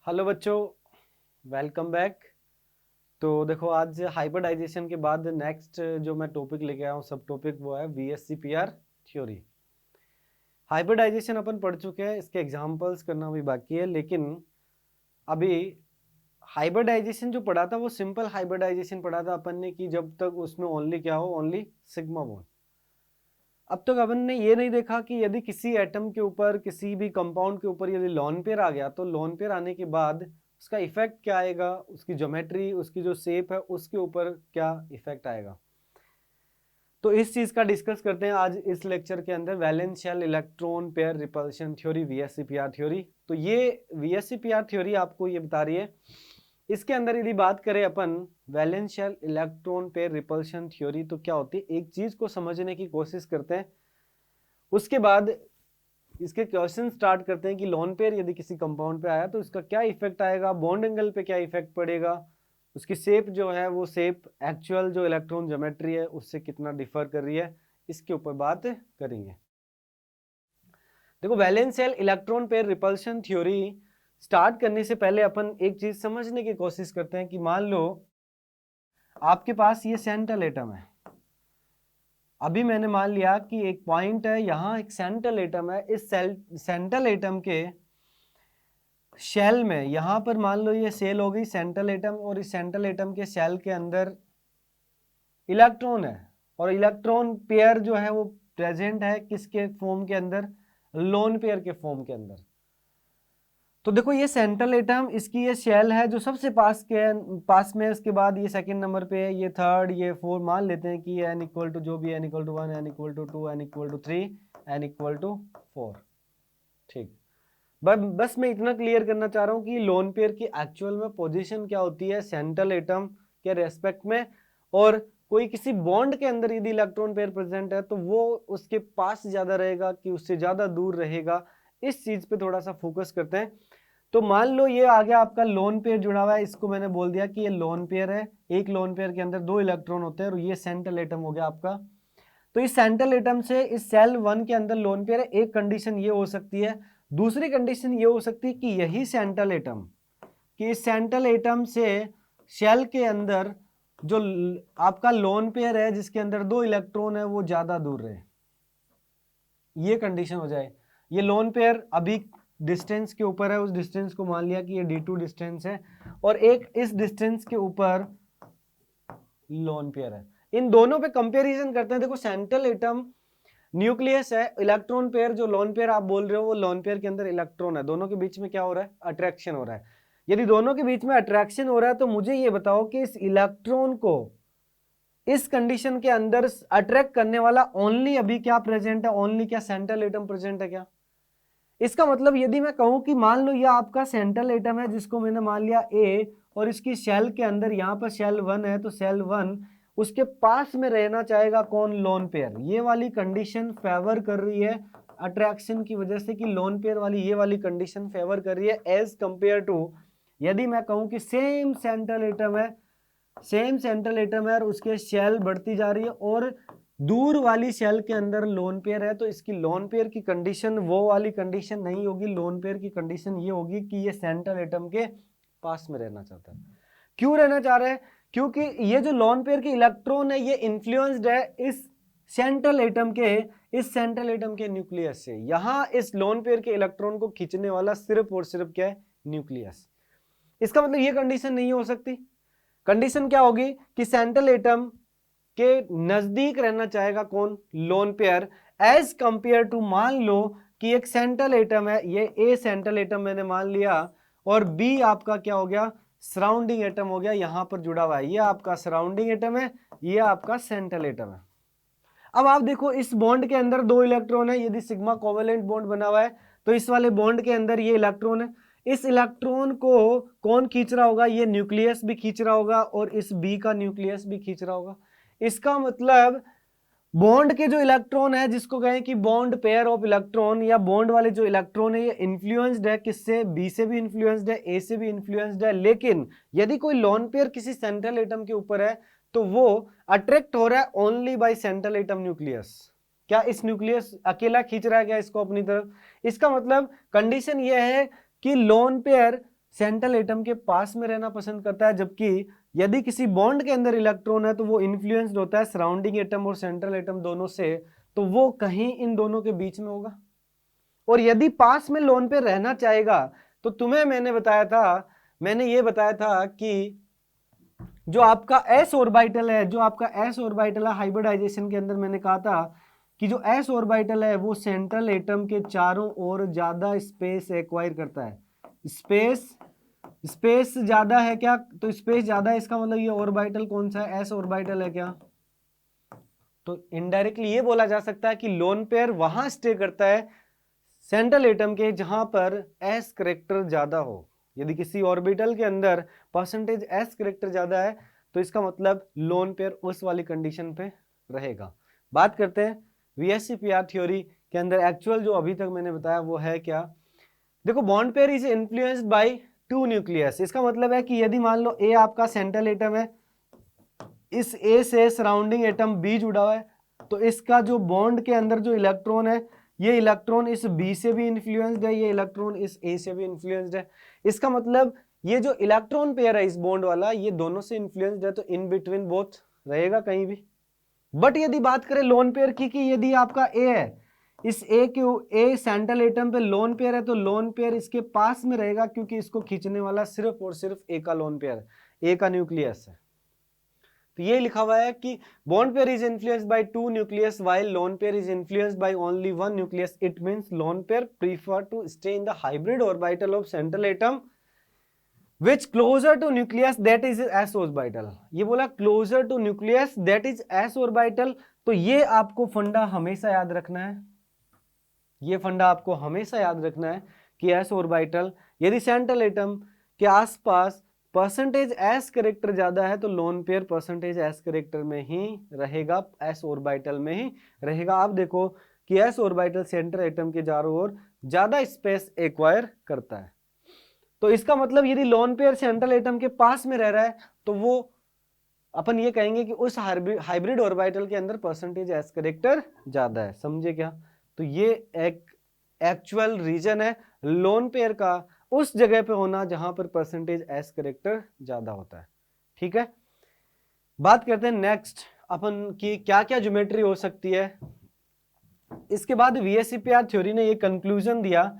Hello बच्चों, welcome back. तो देखो, आज हाइब्रिडाइजेशन के बाद नेक्स्ट जो मैं टॉपिक लेके आया हूँ सब टॉपिक वो है VSCPR थ्योरी। हाइब्रिडाइजेशन अपन पढ़ चुके हैं, इसके एग्जांपल्स करना भी बाकी है, लेकिन अभी हाइब्रिडाइजेशन जो पढ़ा था वो सिंपल हाइब्रिडाइजेशन पढ़ा था अपन ने कि जब तक उसमें ओनली क्या हो, ओनली सिग्मा बॉन्ड। अब तक अपन ने ये नहीं देखा कि यदि किसी एटम के ऊपर, किसी भी कंपाउंड के ऊपर यदि लोन पेयर आ गया तो लोन पेयर आने के बाद उसका इफेक्ट क्या आएगा, उसकी ज्योमेट्री, उसकी जो शेप है उसके ऊपर क्या इफेक्ट आएगा। तो इस चीज का डिस्कस करते हैं आज इस लेक्चर के अंदर, valence shell electron pair repulsion theory, VSCPR theory. तो ये VSCPR थ्योरी आपको ये बता रही है, इसके अंदर यदि बात करें अपन valence shell electron pair repulsion theory तो क्या होती है, एक चीज को समझने की कोशिश करते हैं, उसके बाद इसके क्वेश्चन स्टार्ट करते हैं कि लोन पेयर यदि किसी कंपाउंड पे आया तो इसका क्या इफेक्ट आएगा, बॉन्ड एंगल पे क्या इफेक्ट पड़ेगा, उसकी शेप जो है वो शेप एक्चुअल जो इलेक्ट्रॉन ज्योमेट्री है उससे कितना डिफर कर रही है, इसके ऊपर बात करेंगे। देखो, valence shell electron pair repulsion theory start करने से पहले अपन एक चीज समझने की कोशिश करते हैं कि मान लो आपके पास ये सेंट्रल एटम है। अभी मैंने मान लिया कि एक पॉइंट है, यहाँ एक सेंट्रल एटम है, इस सेंट्रल एटम के शेल में, यहां पर मान लो ये सेल हो गई सेंट्रल एटम, और इस सेंट्रल एटम के शेल के अंदर इलेक्ट्रॉन है, और इलेक्ट्रॉन पेयर जो है वो प्रेजेंट है किसके फॉर्म के अंदर, लोन पेयर के फॉर्म के अंदर। तो देखो, ये सेंट्रल एटम, इसकी ये शेल है जो सबसे पास में है, उसके बाद ये सेकंड नंबर पे है, ये थर्ड, ये फोर, मान लेते हैं कि n इक्वल टू जो भी n equal to 1, n equal to 2, n equal to 3, n equal to 4। ठीक, बस मैं इतना क्लियर करना चाह रहा हूँ कि लोन पेयर की एक्चुअल में पोजीशन क्या होती है सेंट्रल एटम के रेस्पेक्ट में, और कोई किसी बॉन्ड के अंदर यदि इलेक्ट्रॉन पेयर प्रेजेंट है तो वो उसके पास ज्यादा रहेगा कि उससे ज्यादा दूर रहेगा, इस चीज पे थोड़ा सा फोकस करते हैं। तो मान लो ये आ गया आपका लोन पेयर जुड़ा हुआ है, इसको मैंने बोल दिया कि ये लोन पेयर है, एक लोन पेयर के अंदर 2 इलेक्ट्रॉन होते हैं, और ये सेंट्रल एटम हो गया आपका। तो इस सेंट्रल एटम से इस सेल 1 के अंदर लोन पेयर है, एक कंडीशन ये हो सकती है। दूसरी कंडीशन ये हो सकती है कि यही सेंट्रल एटम, कि इस सेंट्रल एटम से शेल के अंदर जो आपका लोन पेयर है जिसके अंदर 2 इलेक्ट्रॉन है वो ज्यादा दूर रहे, ये कंडीशन हो जाए। ये लोन पेयर अभी डिस्टेंस के ऊपर है, उस डिस्टेंस को मान लिया कि ये d2 डिस्टेंस है, और एक इस डिस्टेंस के ऊपर लोन पेयर है। इन दोनों पे कंपैरिजन करते हैं। देखो, सेंट्रल एटम न्यूक्लियस है, इलेक्ट्रॉन पेयर जो लोन पेयर आप बोल रहे हो वो लोन पेयर के अंदर इलेक्ट्रॉन है, दोनों के बीच में क्या हो रहा है, अट्रैक्शन हो रहा है। यदि दोनों के बीच में अट्रैक्शन हो रहा है तो मुझे ये बताओ कि इस इलेक्ट्रॉन को इस कंडीशन के अंदर अट्रैक्ट करने वाला ओनली अभी क्या प्रेजेंट है, ओनली क्या सेंट्रल एटम प्रेजेंट है क्या। इसका मतलब यदि मैं कहूं कि मान लो ये आपका सेंट्रल एटम है जिसको मैंने मान लिया ए, और इसकी शेल के अंदर यहाँ पर शेल 1 है, तो शेल 1 उसके पास में रहना चाहेगा कौन, लोन पेयर। ये वाली कंडीशन फेवर कर रही है अट्रैक्शन की वजह से, कि लोन पेयर वाली ये वाली कंडीशन फेवर कर रही है एज कंपेयर टू यदि मैं कहूं कि सेम सेंट्रल एटम है, सेम सेंट्रल एटम है और उसके शेल बढ़ती जा रही है, और दूर वाली शेल के अंदर लोन पेयर है, तो इसकी लोन पेयर की कंडीशन वो वाली कंडीशन नहीं होगी। लोन पेयर की कंडीशन ये होगी कि ये सेंट्रल एटम के पास में रहना चाहता है। क्यों रहना चाह रहा है, क्योंकि ये जो लोन पेयर के इलेक्ट्रॉन है ये इन्फ्लुएंस्ड है इस सेंट्रल एटम के न्यूक्लियस से। यहां इस लोन पेयर के इलेक्ट्रॉन को खींचने वाला सिर्फ और सिर्फ क्या है, न्यूक्लियस। इसका मतलब ये कंडीशन नहीं हो सकती। कंडीशन क्या होगी कि सेंट्रल एटम के नजदीक रहना चाहेगा कौन, lone pair, as compare to मान लो कि एक सेंट्रल एटम है, ये ए सेंट्रल एटम मैंने मान लिया, और बी आपका क्या हो गया, सराउंडिंग एटम हो गया, यहां पर जुड़ा हुआ है, ये आपका सराउंडिंग एटम है, ये आपका सेंट्रल एटम है। अब आप देखो, इस बॉन्ड के अंदर 2 इलेक्ट्रॉन है, यदि सिग्मा कोवेलेंट बॉन्ड बना हुआ है तो इस वाले बॉन्ड के अंदर ये इलेक्ट्रॉन है, इस इलेक्ट्रॉन को कौन खींच रहा होगा, ये न्यूक्लियस भी खींच रहा होगा, और इस बी का न्यूक्लियस भी खींच रहा होगा। इसका मतलब बॉन्ड के जो इलेक्ट्रॉन है, जिसको कहें कि बॉन्ड पेयर ऑफ इलेक्ट्रॉन, या बॉन्ड वाले जो इलेक्ट्रॉन है, ये इन्फ्लुएंस्ड है किससे, बी से भी इन्फ्लुएंस्ड है, ए से भी इन्फ्लुएंस्ड है। लेकिन यदि कोई लोन पेयर किसी सेंट्रल एटम के ऊपर है तो वो अट्रैक्ट हो रहा है only by central atom nucleus. क्या इस न्यूक्लियस अकेला खींच रहा है क्या इसको अपनी तरफ। इसका मतलब कंडीशन ये है कि लोन पेयर सेंट्रल एटम के पास में रहना पसंद करता है, जबकि यदि किसी बॉन्ड के अंदर इलेक्ट्रॉन है तो वो इन्फ्लुएंस्ड होता है सराउंडिंग एटम और सेंट्रल एटम दोनों से, तो वो कहीं इन दोनों के बीच में होगा। और यदि पास में लोन पेयर रहना चाहेगा तो तुम्हें मैंने ये बताया था कि जो आपका s ऑर्बिटल है, हाइब्रिडाइजेशन के अंदर मैंने कहा था कि जो s ऑर्बिटल है वो सेंट्रल एटम के चारों ओर ज्यादा स्पेस एक्वायर करता है। स्पेस ज्यादा है क्या? तो स्पेस ज्यादा है, इसका मतलब ये ऑर्बिटल कौन सा है? s ऑर्बिटल है क्या? तो इनडायरेक्टली ये बोला जा सकता है कि लोन पेयर वहां स्टे करता है सेंट्रल एटम के जहां पर s करेक्टर ज्यादा हो। यदि किसी ऑर्बिटल के अंदर परसेंटेज s करेक्टर ज्यादा है तो इसका मतलब लोन पेयर उस वाली कंडीशन पे रहेगा। बात करते हैं VSEPR थ्योरी के अंदर एक्चुअल जो अभी तक मैंने बताया वो है क्या। देखो, bond pair is influenced by two nucleus. इसका मतलब है कि यदि मान लो A आपका सेंट्रल एटम है, इस A से सराउंडिंग एटम B जुड़ा हुआ है, तो इसका जो बॉन्ड के अंदर जो इलेक्ट्रॉन है, ये इलेक्ट्रॉन इस B से भी इन्फ्लुएंस्ड है, ये इलेक्ट्रॉन इस A से भी इन्फ्लुएंस्ड है। इसका मतलब ये जो इलेक्ट्रॉन पेयर है इस बॉन्ड वाला, ये दोनों से इन्फ्लुएंस्ड है, तो इन बिटवीन बोथ रहेगा कहीं भी। बट यदि बात करें लोन पेयर की, कि यदि आपका A है, इस A सेंट्रल एटम पे लोन पेयर है, तो लोन पेयर इसके पास में रहेगा, क्योंकि इसको खींचने वाला सिर्फ और सिर्फ A का लोन पेयर, A का न्यूक्लियस है। तो ये लिखा हुआ है कि bond pair is influenced by two nucleus while lone pair is influenced by only one nucleus. It means lone pair prefer to stay in the hybrid orbital of central atom which closer to nucleus that is s orbital। ये बोला closer to nucleus that is s orbital। तो ये आपको फंडा हमेशा याद रखना है, ये फंडा आपको हमेशा याद रखना है कि s ऑर्बिटल यदि सेंट्रल एटम के आसपास परसेंटेज s करेक्टर ज्यादा है तो lone pair percentage s character में ही रहेगा, s ऑर्बिटल में ही रहेगा। आप देखो कि s ऑर्बिटल सेंट्रल एटम के चारों ओर ज्यादा स्पेस एक्वायर करता है। तो इसका मतलब यदि लोन पेयर सेंट्रल एटम के पास में रह रहा है तो वो अपन ये कहेंगे कि उस हाइब्रिड ऑर्बिटल के अंदर परसेंटेज s करेक्टर ज्यादा है। समझे क्या? तो ये एक एक्चुअल रीजन है लोन पेयर का उस जगह पे होना जहां पर परसेंटेज s करेक्टर ज्यादा होता है। ठीक है, बात करते हैं नेक्स्ट अपन की क्या क्या ज्योमेट्री हो सकती है। इसके बाद VSEPR थ्योरी ने ये कंक्लूजन दिया।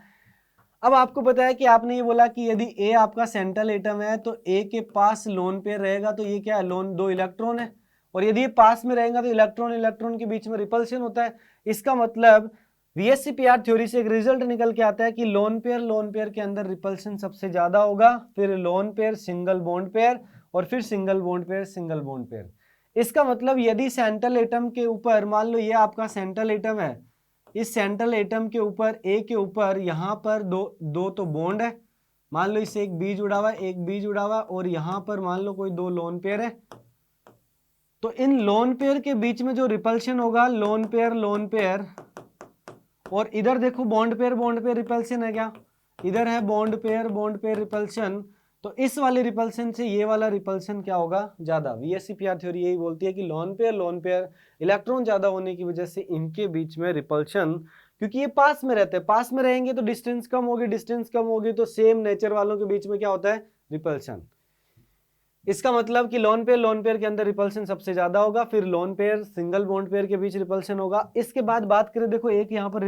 अब आपको पता है कि आपने ये बोला कि यदि A आपका सेंट्रल एटम है तो A के पास लोन पेयर रहेगा, तो ये क्या है? लोन, दो इलेक्ट्रॉन है, और यदि ये पास में रहेगा तो इलेक्ट्रॉन इलेक्ट्रॉन के बीच में रिपल्शन होता है। इसका मतलब VSEPR थ्योरी से एक रिजल्ट निकल के आता है कि लोन पेयर के अंदर रिपल्शन सबसे ज्यादा होगा, फिर lone pair single bond pair, और फिर सिंगल बॉन्ड पेयर। इसका मतलब यदि सेंट्रल एटम के ऊपर, मान लो ये आपका सेंट्रल एटम है, इस सेंट्रल एटम के ऊपर A के ऊपर यहाँ पर दो तो बॉन्ड है, मान लो इससे एक B जुड़ा हुआ है, एक B जुड़ा हुआ है, और यहाँ पर मान लो कोई दो लोन पेयर है। तो इन लोन पेयर के बीच में जो रिपल्शन होगा, लोन पेयर, और इधर देखो बॉन्ड पेयर रिपल्शन है क्या? इधर है बॉन्ड पेयर रिपल्शन। तो इस वाले रिपल्शन से ये वाला रिपल्शन क्या होगा? ज्यादा। VSEPR थ्योरी यही बोलती है कि लोन पेयर इलेक्ट्रॉन ज्यादा होने की वजह से इनके बीच में रिपल्शन, क्योंकि ये पास में रहते हैं, पास में रहेंगे तो डिस्टेंस कम होगी, तो सेम नेचर वालों के बीच में क्या होता है? रिपल्शन। इसका मतलब कि लोन पेयर के अंदर रिपल्शन सबसे ज्यादा होगा, फिर lone pair single bond pair के बीच रिपल्शन होगा। इसके बाद बात करें, देखो एक यहाँ पर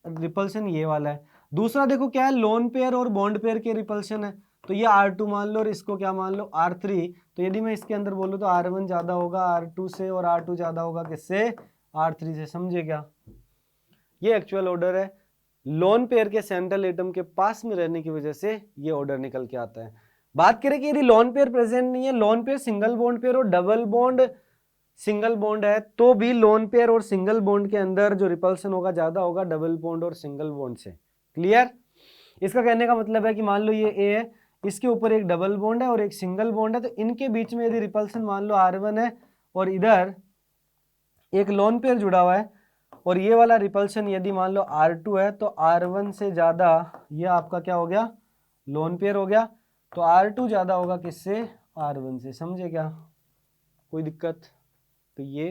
रिपल्शन ये वाला है, दूसरा देखो क्या है? लोन पेयर और बॉन्ड पेयर के रिपल्शन है। तो ये R2 मान लो और इसको क्या मान लो? R3। तो यदि मैं इसके अंदर बोलूँ तो R1 ज्यादा होगा R2 से, और R2 ज्यादा होगा किससे? R3 से। समझे क्या? ये एक्चुअल ऑर्डर है, लोन पेयर के सेंट्रल एटम के पास में रहने की वजह से ये ऑर्डर निकल के आता है। बात करें कि यदि लोन पेयर प्रेजेंट नहीं है, lone pair single bond pair और डबल बॉन्ड सिंगल बॉन्ड है, तो भी लोन पेयर और सिंगल बॉन्ड के अंदर जो रिपल्शन होगा ज्यादा होगा डबल बॉन्ड और सिंगल बॉन्ड से। क्लियर? इसका कहने का मतलब है कि मान लो ये A है, इसके ऊपर एक डबल बॉन्ड है और एक सिंगल बॉन्ड है, तो इनके बीच में यदि रिपल्शन मान लो R1 है और इधर एक लोन पेयर जुड़ा हुआ है, और ये वाला रिपल्शन यदि मान लो R2 है, तो R1 से ज्यादा ये आपका क्या हो गया? लोन पेयर हो गया। तो R2 ज्यादा होगा किससे? R1 से। समझे क्या? कोई दिक्कत? तो ये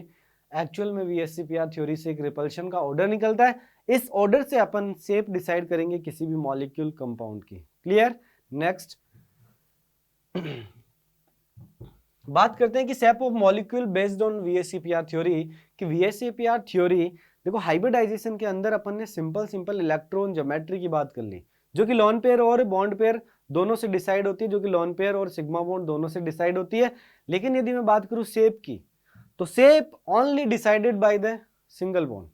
एक्चुअल में VSEPR थ्योरी से एक रिपल्शन का ऑर्डर निकलता है। इस ऑर्डर से अपन शेप डिसाइड करेंगे किसी भी मॉलिक्यूल कंपाउंड की। क्लियर? नेक्स्ट बात करते हैं कि shape of molecule based on VSEPR theory, कि VSEPR थ्योरी देखो हाइब्रिडाइजेशन के अंदर अपन ने सिंपल इलेक्ट्रॉन ज्योमेट्री की बात कर ली, जो कि लॉन पेयर और बॉन्ड पेयर दोनों से डिसाइड होती है, जो कि लॉन पेयर और सिग्मा बॉन्ड दोनों से डिसाइड होती है। लेकिन यदि मैं बात करूं शेप की, तो shape only decided by the single bond,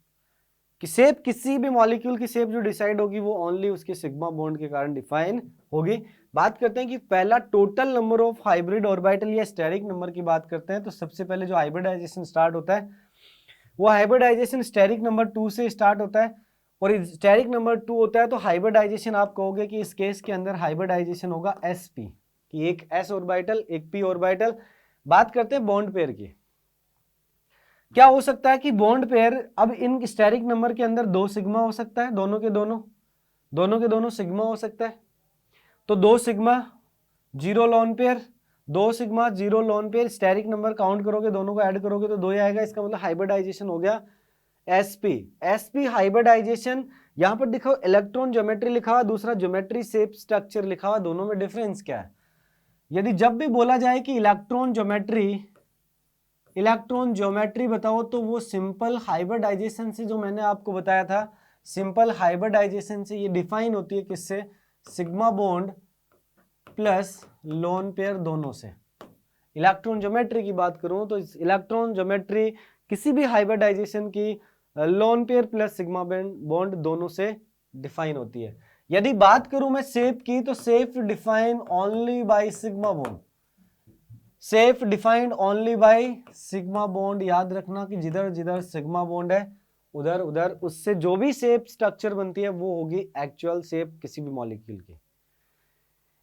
कि शेप किसी भी मॉलिक्यूल की शेप जो डिसाइड होगी वो ओनली उसके सिग्मा बॉन्ड के कारण डिफाइन होगी। बात करते हैं कि पहला total number of hybrid orbital या स्टेरिक नंबर की बात करते हैं, तो सबसे पहले जो हाइब्रिडाइजेशन स्टार्ट होता है वो हाइब्रिडाइजेशन स्टेरिक नंबर 2 से स्टार्ट होता है, और स्टेरिक नंबर 2 होता है तो हाइब्रिडाइजेशन आप कहोगे कि इस केस के अंदर हाइब्रिडाइजेशन होगा sp, कि एक s ऑर्बिटल एक p ऑर्बिटल। बात करते हैं बॉन्ड पेयर की, क्या हो सकता है कि बॉन्ड पेयर, अब इन स्टेरिक नंबर के अंदर 2 सिग्मा हो सकता है, दोनों के दोनों सिग्मा हो सकता है, तो 2 sigma 0 lone pair, 2 sigma 0 lone pair, steric number count करोगे दोनों को ऐड करोगे तो 2 ही आएगा, इसका मतलब हाइब्रिडाइजेशन हो गया sp हाइब्रिडाइजेशन। यहां पर देखो इलेक्ट्रॉन ज्योमेट्री लिखा हुआ, दूसरा ज्योमेट्री शेप स्ट्रक्चर लिखा हुआ, दोनों में डिफरेंस क्या है? यदि जब भी बोला जाए कि इलेक्ट्रॉन ज्योमेट्री बताओ, तो वो सिंपल हाइब्रिडाइजेशन से, जो मैंने आपको बताया था सिंपल हाइब्रिडाइजेशन से ये डिफाइन होती है, किससे? Sigma bond plus lone pair दोनों से। इलेक्ट्रॉन ज्योमेट्री की बात करूं तो इलेक्ट्रॉन ज्योमेट्री किसी भी हाइब्रिडाइजेशन की lone pair plus sigma bond दोनों से डिफाइन होती है। यदि बात करूं मैं शेप की, तो shape define only by sigma bond, shape defined only by sigma bond. याद रखना कि जिधर जिधर सिग्मा बॉन्ड है उधर उधर उससे जो भी शेप स्ट्रक्चर बनती है वो होगी एक्चुअल शेप किसी भी मॉलिक्यूल की।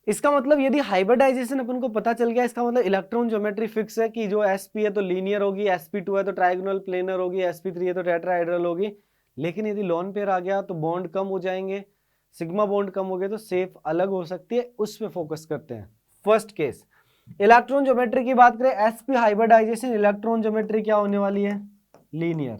इसका मतलब यदि हाइब्रिडाइजेशन अपन को पता चल गया, इसका मतलब इलेक्ट्रॉन ज्योमेट्री फिक्स है कि जो sp है तो लीनियर होगी, sp2 है तो ट्रायगोनल प्लेनर होगी, sp3 है तो टेट्राहेड्रल होगी। लेकिन यदि लोन पेयर आ गया तो बॉन्ड कम हो जाएंगे, सिग्मा बॉन्ड कम हो गए तो शेप अलग हो सकती है, उस पर फोकस करते हैं। फर्स्ट केस इलेक्ट्रॉन ज्योमेट्री की बात करें, sp हाइब्रिडाइजेशन, इलेक्ट्रॉन ज्योमेट्री क्या होने वाली है? लीनियर।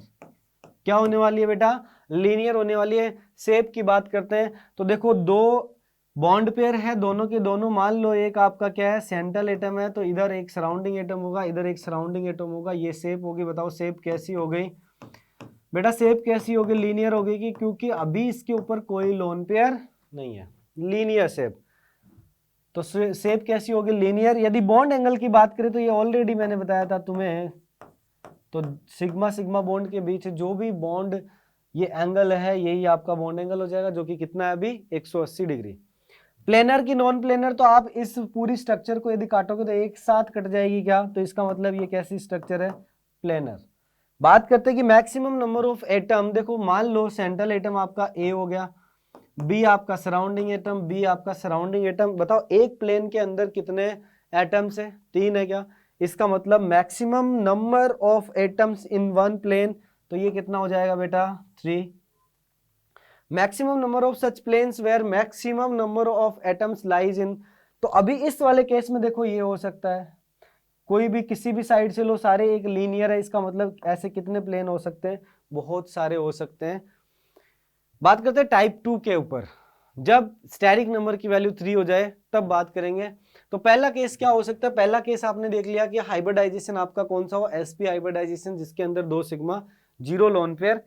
क्या होने वाली है बेटा? लीनियर होने वाली है। शेप की बात करते हैं तो देखो 2 बॉन्ड पेयर है, दोनों के दोनों, मान लो एक आपका क्या है सेंट्रल एटम है, तो इधर एक सराउंडिंग एटम होगा, इधर एक सराउंडिंग एटम होगा, ये शेप होगी। बताओ शेप कैसी हो गई बेटा? शेप कैसी होगी? लीनियर हो गई, क्योंकि अभी इसके ऊपर कोई लोन पेयर नहीं है, लीनियर शेप। तो शेप कैसी होगी? लीनियर। यदि बॉन्ड एंगल की बात करें तो ये ऑलरेडी मैंने बताया था तुम्हें, तो सिग्मा सिग्मा बॉन्ड के बीच जो भी बॉन्ड ये एंगल है यही आपका बॉन्ड एंगल हो जाएगा, जो कि कितना है अभी? 180 डिग्री। प्लेनर की नॉन प्लेनर, तो आप इस पूरी स्ट्रक्चर को यदि काटोगे तो एक साथ कट जाएगी क्या? तो इसका मतलब ये कैसी स्ट्रक्चर है? प्लेनर। बात करते हैं कि मैक्सिमम नंबर ऑफ एटम, देखो मान लो सेंट्रल एटम आपका ए हो गया, बी आपका सराउंडिंग एटम, बी आपका सराउंडिंग एटम। बताओ एक प्लेन के अंदर कितने एटम्स है? 3 है क्या? इसका मतलब maximum number of atoms in one plane, तो ये कितना हो जाएगा बेटा? 3। Maximum number of such planes where maximum number of atoms lies in, तो अभी इस वाले केस में देखो ये हो सकता है कोई भी किसी भी साइड से लो, सारे एक लीनियर है, इसका मतलब ऐसे कितने प्लेन हो सकते हैं? बहुत सारे हो सकते हैं। बात करते हैं टाइप 2 के ऊपर, जब स्टेरिक नंबर की वैल्यू 3 हो जाए तब बात करेंगे। तो पहला केस क्या हो सकता है? पहला केस आपने देख लिया कि हाइब्रिडाइजेशन आपका कौन सा हो? sp हाइब्रिडाइजेशन, जिसके अंदर 2 सिग्मा 0 लोन पेयर,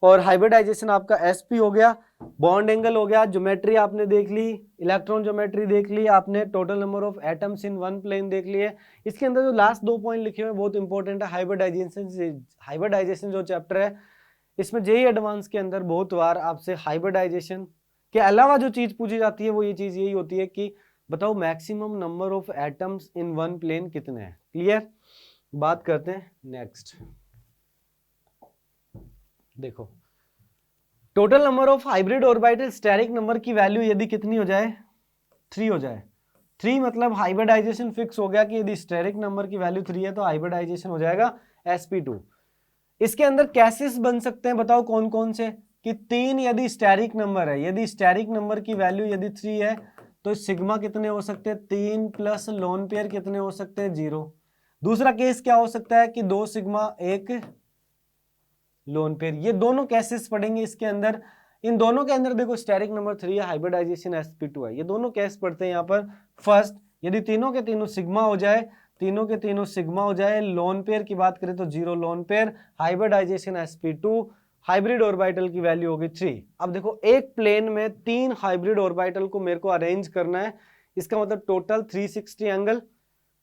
और हाइब्रिडाइजेशन आपका sp हो गया। बॉन्ड एंगल हो गया, ज्योमेट्री आपने देख ली, इलेक्ट्रॉन ज्योमेट्री देख ली आपने, total number of atoms in one plane देख लिए। इसके अंदर जो लास्ट 2 पॉइंट लिखे हुए हैं बहुत इंपॉर्टेंट है। हाइब्रिडाइजेशन जो चैप्टर है इसमें जेईई एडवांस के अंदर बहुत बार आपसे हाइब्रिडाइजेशन के अलावा जो चीज पूछी जाती है वो ये चीज यही होती है कि बताओ maximum number of atoms in one plane कितने हैं। क्लियर? बात करते हैं नेक्स्ट। देखो total number of hybrid orbital steric number की वैल्यू यदि कितनी हो जाए? 3 हो जाए। 3 मतलब हाइब्रिडाइजेशन फिक्स हो गया कि यदि स्टेरिक नंबर की वैल्यू 3 है तो हाइब्रिडाइजेशन हो जाएगा sp2। इसके अंदर कैसेस बन सकते हैं, बताओ कौन कौन से? कि 3 यदि स्टेरिक नंबर है, यदि स्टेरिक नंबर की वैल्यू यदि 3 है तो सिग्मा कितने हो सकते हैं? 3 प्लस लोन पेयर कितने हो सकते हैं? 0। दूसरा केस क्या हो सकता है? कि 2 सिग्मा 1 लोन पेयर। ये दोनों केसेस पढ़ेंगे इसके अंदर। इन दोनों के अंदर देखो स्टेरिक नंबर 3 है, हाइब्रिडाइजेशन sp2 है, ये दोनों केस पढ़ते हैं यहाँ पर। फर्स्ट यदि तीनों के तीनों सिग्मा हो जाए, तीनों के तीनों सिग्मा हो जाए, लोन पेयर की बात करें तो 0 lone pair, hybridization sp2, hybrid orbital की वैल्यू होगी 3। अब देखो एक प्लेन में 3 हाइब्रिड ऑर्बिटल को मेरे को अरेंज करना है, इसका मतलब टोटल 360 एंगल।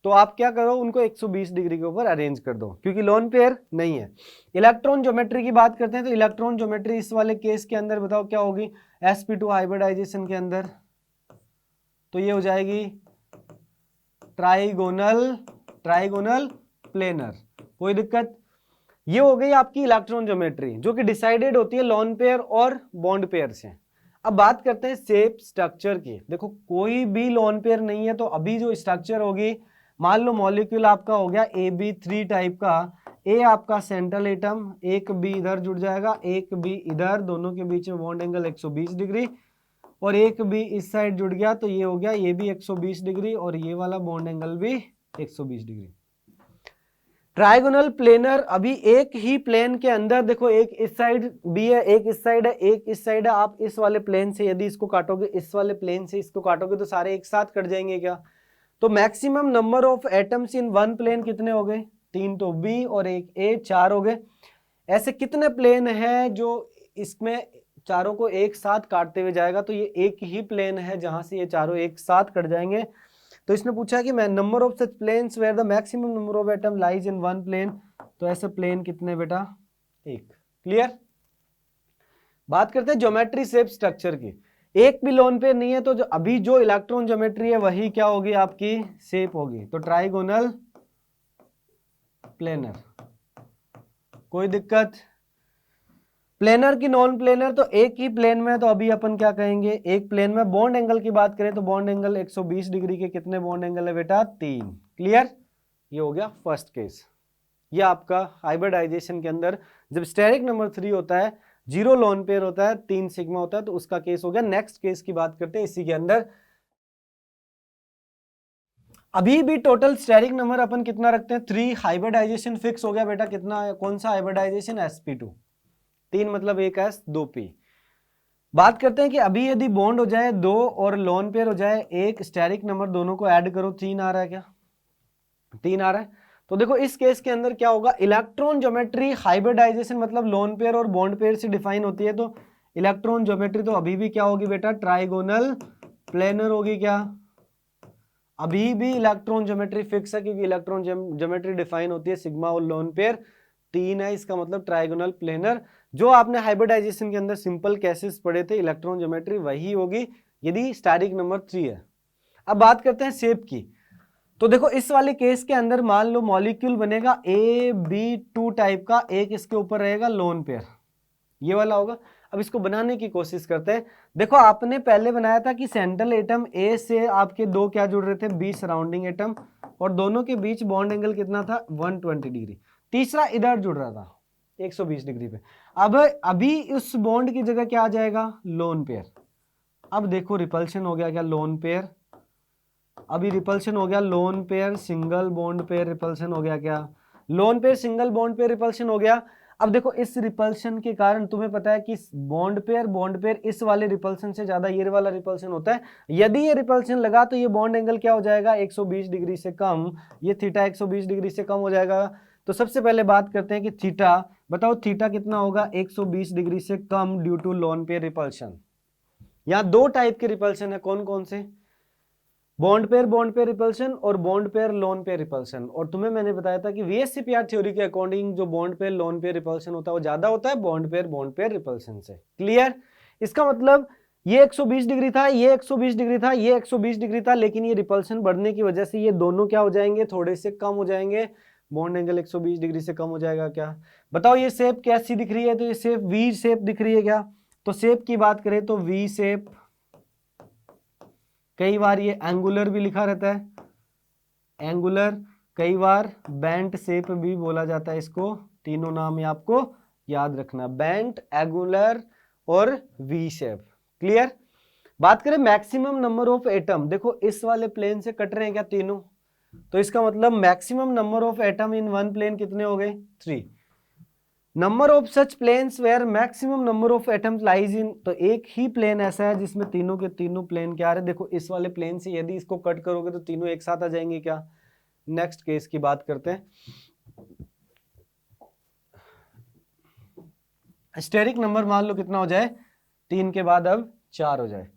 तो आप क्या करो, उनको 120 डिग्री के ऊपर अरेंज कर दो, क्योंकि लोन पेयर नहीं है। इलेक्ट्रॉन ज्योमेट्री की बात करते हैं तो इलेक्ट्रॉन ज्योमेट्री इस वाले केस के अंदर बताओ क्या होगी, sp2 हाइब्रिडाइजेशन के अंदर तो ये हो जाएगी ट्राइगोनल प्लेनर। कोई दिक्कत? ये हो गई आपकी इलेक्ट्रॉन ज्योमेट्री, जो कि डिसाइडेड होती है लोन पेयर और बॉन्ड पेयर से। अब बात करते हैं शेप स्ट्रक्चर की। देखो कोई भी लोन पेयर नहीं है, तो अभी जो स्ट्रक्चर होगी, मान लो मॉलिक्यूल आपका हो गया AB3 टाइप का, ए आपका सेंट्रल एटम, एक बी इधर जुड़ जाएगा, एक बी इधर, दोनों के बीच में बॉन्ड एंगल 120 डिग्री, और एक बी इस साइड जुड़ गया तो ये हो गया, ये भी 120 डिग्री, और ये वाला बॉन्ड एंगल भी 120 डिग्री। ट्राइगोनल प्लेनर अभी एक ही प्लेन के अंदर, देखो एक इस साइड बी है, एक इस साइड है, एक इस साइड है। आप इस वाले प्लेन से यदि इसको काटोगे, इस वाले प्लेन से इसको काटोगे तो सारे एक साथ कट जाएंगे क्या? तो maximum number of atoms in one plane कितने हो गए? 3 तो बी और एक ए, 4 हो गए। ऐसे कितने प्लेन हैं जो इसमें चारों को एक साथ काटते हुए जाएगा? तो ये एक ही प्लेन है जहां से ये चारों एक साथ कट जाएंगे। तो इसने पूछा कि मैं number of such planes where the maximum number of atom lies in one plane, तो ऐसे प्लेन कितने बेटा? एक। क्लियर? बात करते हैं ज्योमेट्री शेप स्ट्रक्चर की। एक भी लोन पेयर नहीं है, तो जो अभी जो इलेक्ट्रॉन ज्योमेट्री है वही क्या होगी आपकी? शेप होगी। तो ट्राइगोनल प्लेनर। कोई दिक्कत? प्लेनर की नॉन प्लेनर, तो एक ही प्लेन में, तो अभी अपन क्या कहेंगे, एक प्लेन में। बॉन्ड एंगल की बात करें तो बॉन्ड एंगल 120 डिग्री के कितने बॉन्ड एंगल है बेटा? 3। क्लियर? ये हो गया फर्स्ट केस। ये आपका हाइब्रिडाइजेशन के अंदर जब स्टेरिक नंबर 3 होता है, 0 लोन पेयर होता है, 3 सिग्मा होता है, तो उसका केस हो गया। नेक्स्ट केस की बात करते हैं इसी के अंदर। अभी भी टोटल स्टेरिक नंबर अपन कितना रखते हैं? 3। हाइब्रिडाइजेशन फिक्स हो गया बेटा, कितना? कौन सा हाइब्रिडाइजेशन? sp2। 3 मतलब एक s 2 p। बात करते हैं कि अभी यदि बॉन्ड हो जाए 2 और लोन पेयर हो जाए 1, स्टेरिक नंबर दोनों को ऐड करो, 3 आ रहा है क्या? 3 आ रहा है। तो देखो इस केस के अंदर क्या होगा, इलेक्ट्रॉन ज्योमेट्री हाइब्रिडाइजेशन मतलब लोन पेयर और बॉन्ड पेयर से डिफाइन होती है, तो इलेक्ट्रॉन ज्योमेट्री तो अभी भी क्या होगी बेटा? ट्राइगोनल प्लेनर होगी क्या? अभी भी इलेक्ट्रॉन ज्योमेट्री फिक्स है, क्योंकि इलेक्ट्रॉन ज्योमेट्री डिफाइन होती है सिग्मा और लोन पेयर 3 है, इसका मतलब ट्राइगोनल प्लेनर। जो आपने हाइब्रिडाइजेशन के अंदर सिंपल केसेस पढ़े थे, इलेक्ट्रॉन ज्योमेट्री वही होगी यदि स्टेरिक नंबर 3 है। अब बात करते हैं शेप की। तो देखो इस वाले केस के अंदर मान लो मॉलिक्यूल बनेगा AB2 टाइप का, एक इसके ऊपर रहेगा लोन पेयर, ये वाला होगा। अब इसको बनाने की कोशिश करते हैं। देखो आपने पहले बनाया था कि सेंट्रल एटम ए से आपके दो क्या जुड़ रहे थे? बी सराउंडिंग एटम, और दोनों के बीच बॉन्ड एंगल कितना था? 120 डिग्री। तीसरा इधर जुड़ रहा था 120 डिग्री पे। अब अभी उस बॉन्ड की जगह क्या आ जाएगा? Lone pair. अब देखो रिपल्शन हो गया क्या? Lone pair. अभी रिपल्शन हो गया lone pair single bond pair, repulsion हो गया क्या? Lone pair single bond pair repulsion हो गया। अब देखो इस रिपल्शन के कारण तुम्हें पता है कि बॉन्ड पेयर इस वाले रिपल्शन से ज्यादा ये वाला रिपल्शन होता है। यदि ये रिपल्शन लगा तो ये बॉन्ड एंगल क्या हो जाएगा? 120 डिग्री से कम। ये थीटा 120 डिग्री से कम हो जाएगा। तो सबसे पहले बात करते हैं कि थीटा, बताओ थीटा कितना होगा? 120 डिग्री से कम due to lone pair repulsion. यहाँ दो टाइप के रिपल्शन है, कौन कौन से? बॉन्ड पेयर रिपल्शन और bond pair lone pair repulsion. और तुम्हें मैंने बताया था कि VSCPR थ्योरी के अकॉर्डिंग जो bond pair lone pair repulsion होता है वो ज्यादा होता है बॉन्ड पेयर रिपल्शन से। क्लियर? इसका मतलब ये 120 डिग्री था, ये 120 डिग्री था, ये 120 डिग्री था, लेकिन ये रिपल्शन बढ़ने की वजह से ये दोनों क्या हो जाएंगे? थोड़े से कम हो जाएंगे। बॉन्ड एंगल 120 डिग्री से कम हो जाएगा क्या? बताओ ये शेप कैसी दिख रही है? तो ये शेप वी शेप दिख रही है क्या? तो शेप की बात करें तो वी शेप, कई बार ये एंगुलर भी लिखा रहता है, एंगुलर, कई बार बेंट शेप भी बोला जाता है इसको। तीनों नाम ये आपको याद रखना, बेंट, एंगुलर और वी शेप। क्लियर? बात करें मैक्सिमम नंबर ऑफ एटम, देखो इस वाले प्लेन से कट रहे हैं क्या तीनों? तो इसका मतलब maximum number of atom in one plane कितने हो गए? 3। Number of such planes where maximum number of atoms lies in, तो एक ही प्लेन ऐसा है जिसमें तीनों के तीनों प्लेन क्या आ रहे, देखो इस वाले प्लेन से यदि इसको कट करोगे तो तीनों एक साथ आ जाएंगे क्या। नेक्स्ट केस की बात करते हैं। स्टेरिक नंबर मान लो कितना हो जाए, 3 के बाद अब 4 हो जाए।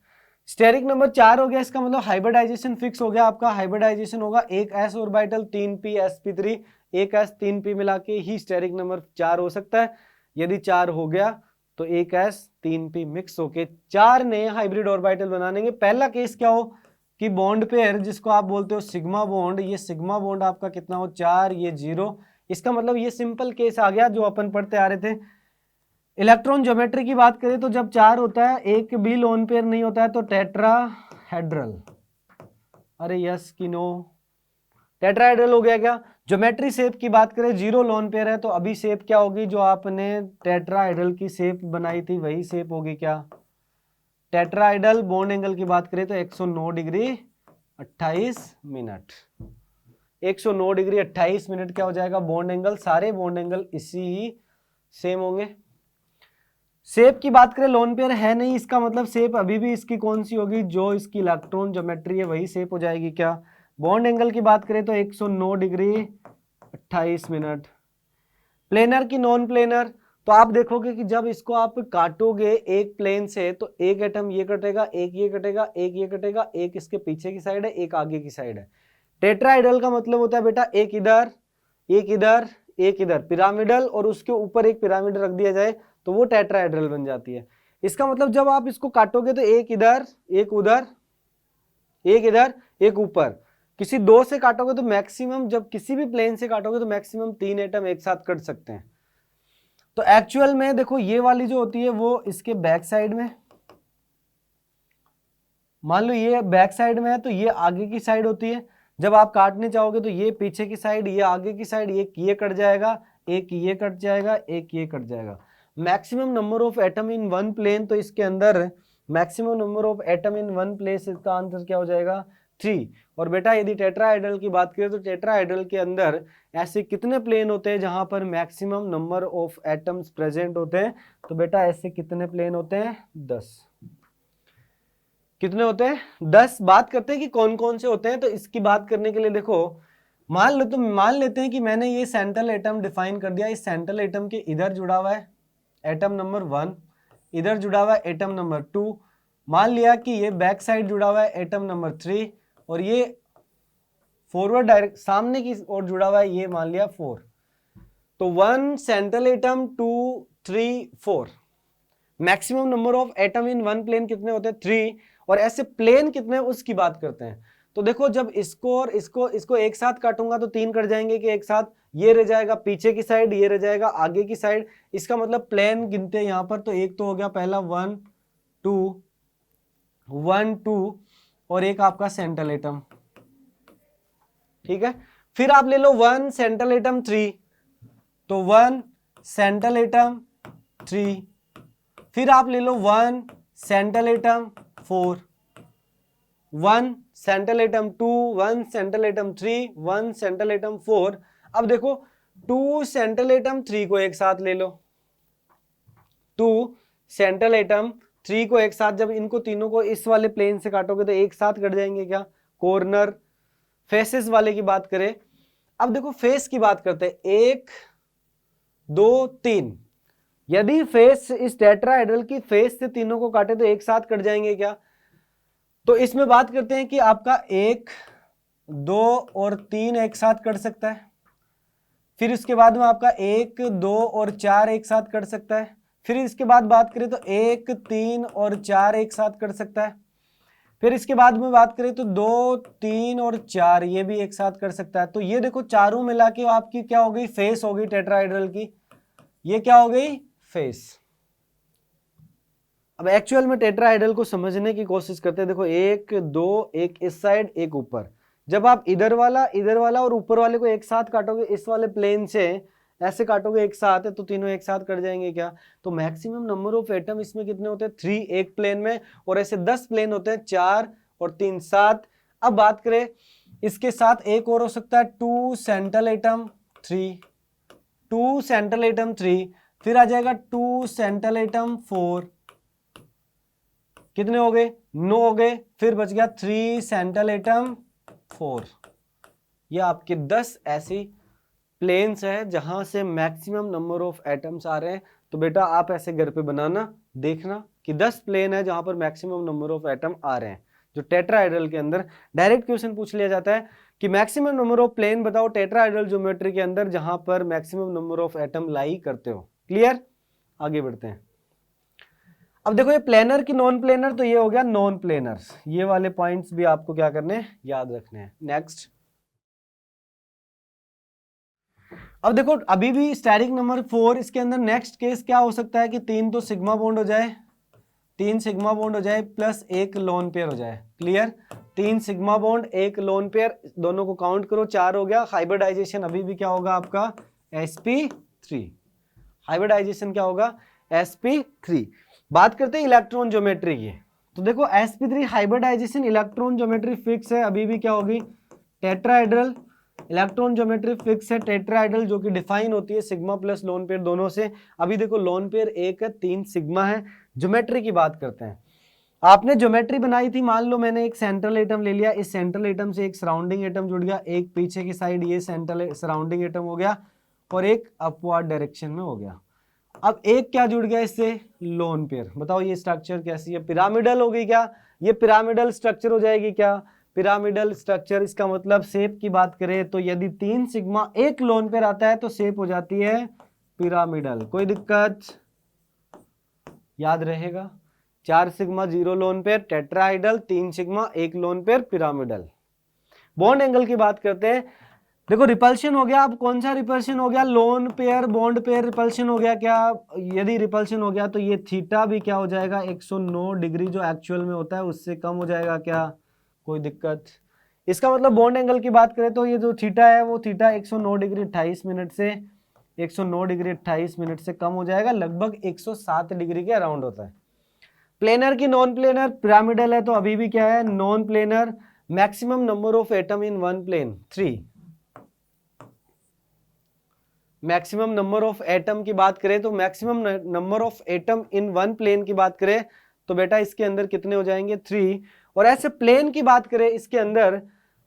स्टेरिक नंबर 4 हो गया, इसका मतलब हाइब्रिडाइजेशन फिक्स हो गया आपका। हाइब्रिडाइजेशन होगा एक s ऑर्बिटल 3p sp3, एक s 3p मिला के ही स्टेरिक नंबर 4 हो सकता है। यदि 4 हो गया तो एक s 3p मिक्स होके 4 नए हाइब्रिड ऑर्बिटल बनानेंगे। पहला केस क्या हो कि बॉन्ड पेयर जिसको आप बोलते हो सिग्मा बॉन्ड, ये सिग्मा बॉन्ड आपका कितना हो 4, ये 0। इसका मतलब ये सिंपल केस आ गया जो अपन पढ़ते आ रहे थे। इलेक्ट्रॉन ज्योमेट्री की बात करें तो जब 4 होता है, एक भी लोन पेयर नहीं होता है तो टेट्राहेड्रल। अरे यस कि नो, टेट्राहेड्रल हो गया क्या। ज्योमेट्री शेप की बात करें 0 लोन पेयर है तो अभी शेप क्या होगी, जो आपने टेट्राहेड्रल की शेप बनाई थी वही शेप होगी क्या। टेट्राहेड्रल बॉन्ड एंगल की बात करें तो 109 डिग्री 28 मिनट, 109 डिग्री 28 मिनट क्या हो जाएगा बॉन्ड एंगल। सारे बॉन्ड एंगल इसी ही सेम होंगे। शेप की बात करें लोन पेयर है नहीं, इसका मतलब शेप अभी भी इसकी कौन सी होगी, जो इसकी इलेक्ट्रॉन ज्योमेट्री है वही शेप हो जाएगी क्या। बॉन्ड एंगल की बात करें तो 109 डिग्री 28 मिनट। प्लेनर की नॉन प्लेनर, तो आप देखोगे कि जब इसको आप काटोगे एक प्लेन से तो एक एटम ये कटेगा, एक ये कटेगा, एक ये कटेगा, एक इसके पीछे की साइड है, एक आगे की साइड है। टेट्राहेड्रल का मतलब होता है बेटा एक इधर, एक इधर, एक इधर, पिरामिडल और उसके ऊपर एक पिरामिड रख दिया जाए तो वो टेट्राहेड्रल बन जाती है। इसका मतलब जब आप इसको काटोगे तो एक इधर, एक उधर, एक इधर, एक ऊपर। किसी दो से काटोगे तो मैक्सिमम, जब किसी भी प्लेन से काटोगे तो मैक्सिमम 3 एटम एक साथ कट सकते हैं। तो एक्चुअल में देखो ये वाली जो होती है वो इसके बैक साइड में, मान लो ये बैक साइड में है तो ये आगे की साइड होती है। जब आप काटने चाहोगे तो ये पीछे की साइड, ये आगे की साइड, एक ये कट जाएगा, एक ये कट जाएगा, एक ये कट जाएगा। Maximum number of atom in one plane, तो इसके अंदर maximum number of atom in one place, इसका आंसर क्या हो जाएगा 3। और बेटा यदि टेट्राहेड्रल की बात करें तो टेट्राहेड्रल के अंदर ऐसे कितने प्लेन होते हैं जहां पर maximum number of atoms present होते हैं, तो बेटा ऐसे कितने प्लेन होते हैं 10। कितने होते हैं 10। बात करते हैं कि कौन कौन से होते हैं, तो इसकी बात करने के लिए देखो मान लेते हैं कि मैंने ये सेंट्रल एटम डिफाइन कर दिया। इस सेंट्रल एटम के इधर जुड़ा हुआ है एटम नंबर 1, इधर जुड़ा हुआ है एटम नंबर 2, मान लिया कि ये बैक साइड जुड़ा हुआ है एटम नंबर 3 और ये फॉरवर्ड डायरेक्ट सामने की ओर जुड़ा हुआ है ये मान लिया 4। तो 1 central atom 2 3 4। Maximum number of atom in one plane कितने होते हैं 3, और ऐसे प्लेन कितने उसकी बात करते हैं। तो देखो जब इसको और इसको एक साथ काटूंगा तो 3 कट जाएंगे कि एक साथ, ये रह जाएगा पीछे की साइड, ये रह जाएगा आगे की साइड। इसका मतलब प्लेन गिनते हैं यहां पर, तो एक तो हो गया पहला 1 2 1 2 और एक आपका सेंट्रल एटम, ठीक है। फिर आप ले लो 1 सेंट्रल एटम 3, तो 1 सेंट्रल एटम 3, फिर आप ले लो 1 central atom 4, 1 central atom 2, 1 central atom 3, 1 central atom 4। अब देखो 2 सेंट्रल एटम 3 को एक साथ ले लो, 2 सेंट्रल एटम 3 को एक साथ, जब इनको तीनों को इस वाले प्लेन से काटोगे तो एक साथ कट जाएंगे क्या कॉर्नर। फेसेस वाले की बात करें, अब देखो फेस की बात करते हैं 1 2 3। यदि फेस इस टेट्राहेड्रल की फेस से तीनों को काटे तो एक साथ कट जाएंगे क्या। तो इसमें बात करते हैं कि आपका 1 2 और 3 एक साथ कट सकता है, फिर इसके बाद में आपका 1 2 और 4 एक साथ कट सकता है, फिर इसके बाद बात करें तो 1 3 और 4 एक साथ कट सकता है, फिर इसके बाद में बात करें तो 2 3 और 4 ये भी एक साथ कर सकता है। तो ये देखो चारों मिला के आपकी क्या हो गई फेस हो गई टेट्राहेड्रल की, ये क्या हो गई फेस। अब एक्चुअल में टेट्राहेड्रल को समझने की कोशिश करते हैं। देखो 1 2 एक इस साइड एक ऊपर, जब आप इधर वाला और ऊपर वाले को एक साथ काटोगे इस वाले प्लेन से ऐसे काटोगे एक साथ है तो तीनों एक साथ कट जाएंगे क्या। तो मैक्सिमम नंबर ऑफ एटम इसमें कितने होते हैं 3 एक प्लेन में, और ऐसे 10 प्लेन होते हैं 4 और 3 7। अब बात करें इसके साथ एक और हो सकता है 2 सेंट्रल एटम 3, 2 सेंट्रल एटम 3। फिर आ जाएगा 2 सेंट्रल एटम 4, कितने हो गए 9 हो गए, फिर बच गया 3 सेंट्रल एटम 4। ये आपके 10 ऐसी प्लेन्स है जहां से मैक्सिमम नंबर ऑफ एटम्स आ रहे हैं। तो बेटा आप ऐसे घर पे बनाना, देखना कि 10 प्लेन है जहां पर मैक्सिमम नंबर ऑफ एटम आ रहे हैं। जो टेट्राहेड्रल के अंदर डायरेक्ट क्वेश्चन पूछ लिया जाता है कि मैक्सिमम नंबर ऑफ प्लेन बताओ टेट्राहेड्रल ज्योमेट्री के अंदर जहां पर मैक्सिमम नंबर ऑफ एटम लाई करते हो। क्लियर, आगे बढ़ते हैं। अब देखो ये प्लेनर की नॉन प्लेनर, तो ये हो गया नॉन प्लेनर। ये वाले पॉइंट्स भी आपको क्या करने हैं, याद रखने हैं। नेक्स्ट, अब देखो अभी भी स्टैटिक नंबर 4, इसके अंदर नेक्स्ट केस क्या हो सकता है कि 3 तो सिग्मा बॉन्ड हो जाए, 3 सिग्मा बॉन्ड हो जाए प्लस 1 लोन पेयर हो जाए। Clear, 3 sigma bond 1 lone pair, दोनों को काउंट करो 4 हो गया। हाइब्रिडाइजेशन अभी भी क्या होगा आपका sp3। हाइब्रिडाइजेशन क्या होगा sp3। बात करते हैं इलेक्ट्रॉन ज्योमेट्री की, तो देखो sp3 hybridisation electron geometry fix है, अभी भी क्या होगी टेट्राहेड्रल। इलेक्ट्रॉन ज्योमेट्री फिक्स है टेट्राहेड्रल, जो कि डिफाइन होती है सिग्मा प्लस लोन पेयर दोनों से। अभी देखो लोन पेयर 1 है, 3 सिग्मा है। ज्योमेट्री की बात करते हैं, आपने ज्योमेट्री बनाई थी, मान लो मैंने एक सेंट्रल एटम ले लिया, इस सेंट्रल एटम से एक सराउंडिंग एटम जुड़ गया, एक पीछे की साइड ये सेंट्रल सराउंडिंग एटम हो गया और एक अपवर्ड डायरेक्शन में हो गया। अब एक क्या जुड़ गया इससे, लोन पेयर। बताओ ये स्ट्रक्चर कैसी है, पिरामिडल हो गई क्या, ये पिरामिडल स्ट्रक्चर हो जाएगी क्या, पिरामिडल स्ट्रक्चर। इसका मतलब शेप की बात करें तो यदि 3 सिग्मा 1 लोन पेयर आता है तो शेप हो जाती है पिरामिडल। कोई दिक्कत, याद रहेगा। 4 sigma 0 lone pair tetrahedral, 3 sigma 1 lone pair pyramidal. Bond angle की बात करते हैं, देखो रिपल्शन हो गया। अब कौन सा रिपल्शन हो गया, lone pair bond pair repulsion हो गया क्या। यदि रिपल्शन हो गया तो ये थीटा भी क्या हो जाएगा 109 डिग्री, जो एक्चुअल में होता है उससे कम हो जाएगा क्या, कोई दिक्कत। इसका मतलब बॉन्ड एंगल की बात करें तो ये जो थीटा है वो थीटा 109 डिग्री 28 मिनट से 109 डिग्री 28 मिनट से कम हो जाएगा, लगभग 107 डिग्री के अराउंड होता है। प्लेनर की नॉन प्लेनर पिरामिडल है, तो अभी भी क्या है non planar. Maximum number of atom in one plane 3। Maximum number of atom की बात करें तो maximum number of atom in one plane की बात करें तो बेटा इसके अंदर कितने हो जाएंगे 3। और ऐसे प्लेन की बात करें इसके अंदर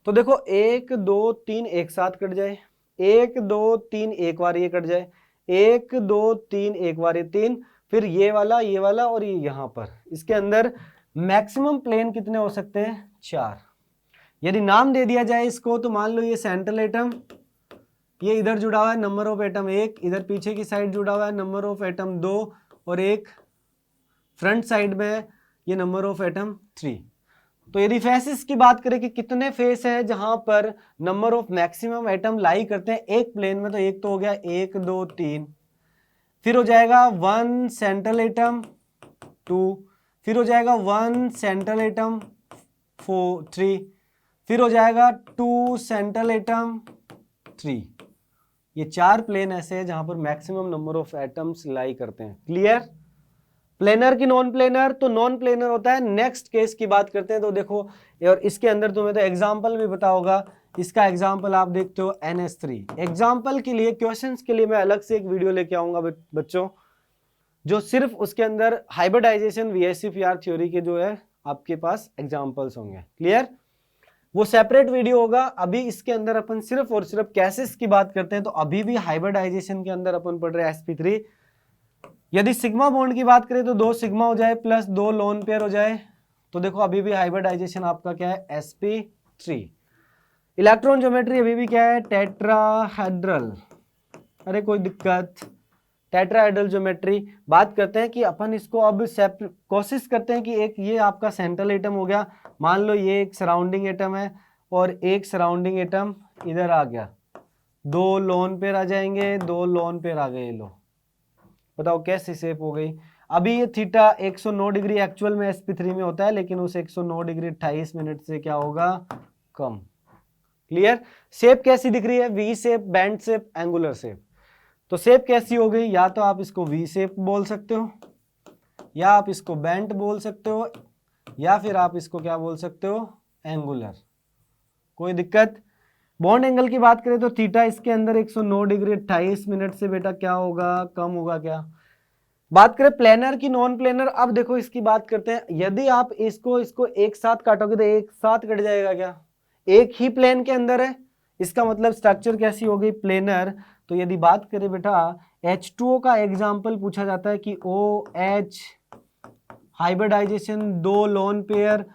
तो देखो 1 2 3 एक साथ कट जाए, 1 2 3 एक बार ये कट जाए, 1 2 3 एक बार ये 3, फिर ये वाला और ये यहाँ पर। इसके अंदर मैक्सिमम प्लेन कितने हो सकते हैं 4। यदि नाम दे दिया जाए इसको तो मान लो ये सेंट्रल एटम, ये इधर जुड़ा हुआ है नंबर ऑफ एटम 1, इधर पीछे की साइड जुड़ा हुआ है नंबर ऑफ एटम 2 और एक फ्रंट साइड में ये नंबर ऑफ एटम 3। तो यदि फेसेस की बात करें कि कितने फेस है जहां पर नंबर ऑफ मैक्सिमम एटम लाई करते हैं एक प्लेन में, तो एक तो हो गया 1 2 3, फिर हो जाएगा 1 सेंट्रल एटम 2, फिर हो जाएगा 1 सेंट्रल एटम 3, फिर हो जाएगा 2 सेंट्रल एटम 3। ये 4 प्लेन ऐसे हैं जहां पर मैक्सिमम नंबर ऑफ एटम्स लाई करते हैं। क्लियर। प्लेनर की नॉन प्लेनर, तो नॉन प्लेनर होता है। नेक्स्ट केस की बात करते हैं तो देखो, और इसके अंदर तुम्हें तो एग्जांपल भी पता होगा, इसका एग्जांपल आप देखते हो NH3। एग्जांपल के लिए क्वेश्चंस के लिए मैं अलग से एक वीडियो लेके आऊंगा बच्चों, जो सिर्फ उसके अंदर हाइब्रिडाइजेशन VSEPR थ्योरी के जो है आपके पास एग्जाम्पल्स होंगे। क्लियर, वो सेपरेट वीडियो होगा। अभी इसके अंदर अपन सिर्फ और सिर्फ केसेस की बात करते हैं, तो अभी भी हाइब्रिडाइजेशन के अंदर अपन पढ़ रहे हैं sp3। यदि सिग्मा बॉन्ड की बात करें तो 2 सिग्मा हो जाए प्लस 2 लोन पेयर हो जाए, तो देखो अभी भी हाइब्रिडाइजेशन आपका क्या है sp3। इलेक्ट्रॉन ज्योमेट्री अभी भी क्या है टेट्राहेड्रल। अरे कोई दिक्कत, टेट्राहेड्रल ज्योमेट्री बात करते हैं कि अपन इसको अब कोशिश करते हैं कि एक ये आपका सेंट्रल एटम हो गया, मान लो ये एक सराउंडिंग एटम है और एक सराउंडिंग एटम इधर आ गया, 2 लोन पेयर आ जाएंगे, 2 लोन पेयर आ गए। लो बताओ कैसी शेप हो गई। अभी ये थीटा 109 डिग्री एक्चुअल में sp3 में होता है, लेकिन उस 109 डिग्री 28 मिनट से क्या होगा कम। क्लियर, शेप कैसी दिख रही है, V shape, band shape, angular shape. तो शेप कैसी हो गई, या तो आप इसको वी शेप बोल सकते हो, या आप इसको बेंट बोल सकते हो, या फिर आप इसको क्या बोल सकते हो एंगुलर। कोई दिक्कत। बॉन्ड एंगल की बात करें तो थीटा इसके अंदर 109 डिग्री 28 मिनट से बेटा क्या होगा, कम होगा क्या। बात करें प्लेनर की नॉन प्लेनर, अब देखो इसकी बात करते हैं। यदि आप इसको एक साथ काटोगे तो एक साथ कट जाएगा क्या, एक ही प्लेन के अंदर है, इसका मतलब स्ट्रक्चर कैसी हो गई, प्लेनर। तो यदि बात करें बेटा H2O का एग्जाम्पल पूछा जाता है कि OH hybridization, 2 lone pair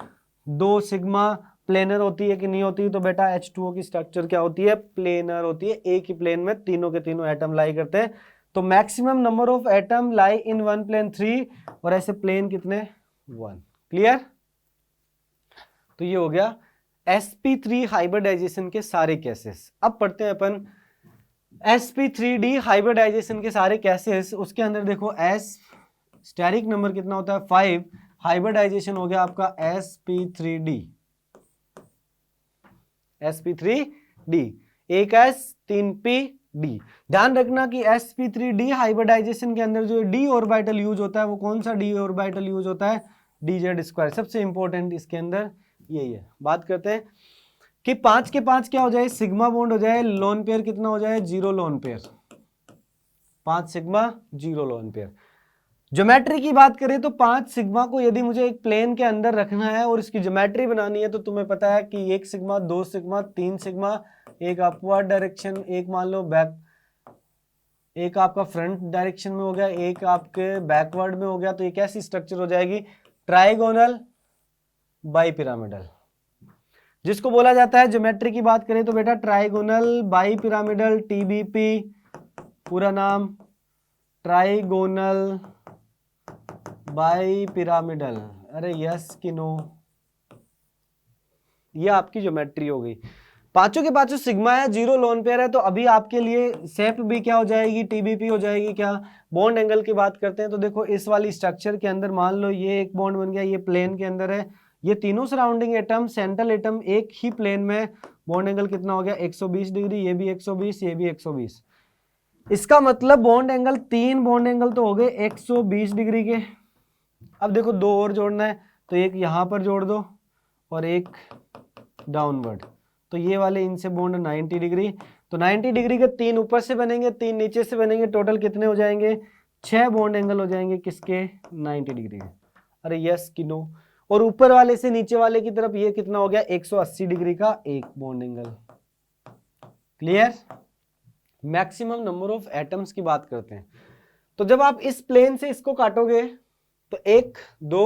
2 sigma, planar होती है कि नहीं होती, तो बेटा H2O की स्ट्रक्चर क्या होती है, प्लेनर होती है। एक ही प्लेन में तीनों के तीनों एटम लाई करते हैं। तो maximum number of atom lie in one plane 3, और ऐसे प्लेन कितने 1। क्लियर। तो ये हो गया sp3 हाइब्रिडाइजेशन के सारे केसेस। अब पढ़ते हैं अपन sp3d हाइब्रिडाइजेशन के सारे केसेस। उसके अंदर देखो s स्टेरिक नंबर कितना होता है 5, हाइब्रिडाइजेशन हो गया आपका sp3d, sp3d, एक s 3p d। ध्यान रखना कि sp3d हाइब्रिडाइजेशन के अंदर जो d ऑर्बिटल यूज होता है वो कौन सा d ऑर्बिटल यूज होता है, dz²। सबसे इंपॉर्टेंट इसके अंदर यही है। बात करते हैं कि 5 के 5 क्या हो जाए, सिग्मा बॉन्ड हो जाए, लोन पेयर कितना हो जाए, 0 lone pair, 5 sigma 0 lone pair. Geometry की बात करें तो 5 सिग्मा को यदि मुझे एक प्लेन के अंदर रखना है और इसकी ज्योमेट्री बनानी है तो तुम्हें पता है कि 1 सिग्मा 2 सिग्मा 3 सिग्मा, एक अपवर्ड डायरेक्शन, एक मान लो बैक, एक आपका फ्रंट डायरेक्शन में हो गया, एक आपके बैकवर्ड में हो गया। तो एक ऐसी स्ट्रक्चर हो जाएगी ट्राइगोनल बाईपिरामिडल, जिसको बोला जाता है, ज्योमेट्री की बात करें तो बेटा ट्राइगोनल बाईपिरामिडल, TBP पूरा नाम ट्राइगोनल बाईपिरामिडल। अरे यस कि नो, ये आपकी ज्योमेट्री हो गई। पांचों के पांचों सिग्मा है, 0 लोन पेयर है, तो अभी आपके लिए शेप भी क्या हो जाएगी, TBP हो जाएगी। क्या बॉन्ड एंगल की बात करते हैं तो देखो इस वाली स्ट्रक्चर के अंदर मान लो ये एक बॉन्ड बन गया, ये प्लेन के अंदर है, ये तीनों सराउंडिंग एटम, सेंट्रल एटम एक ही प्लेन में, बॉन्ड एंगल कितना हो गया 120 डिग्री, ये भी 120, ये भी 120। इसका मतलब बॉन्ड एंगल, 3 बॉन्ड एंगल तो हो गए 120 डिग्री के। अब देखो 2 और जोड़ना है तो एक यहां पर जोड़ दो और एक डाउनवर्ड, तो ये वाले इनसे बॉन्ड 90 डिग्री। तो 90 डिग्री के 3 ऊपर से बनेंगे, 3 नीचे से बनेंगे, टोटल कितने हो जाएंगे, 6 बॉन्ड एंगल हो जाएंगे किसके, 90 डिग्री के। अरे यस कि नो। और ऊपर वाले से नीचे वाले की तरफ ये कितना हो गया 180 डिग्री का एक bond angle. Clear. Maximum number of atoms की बात करते हैं तो जब आप इस प्लेन से इसको काटोगे तो 1 2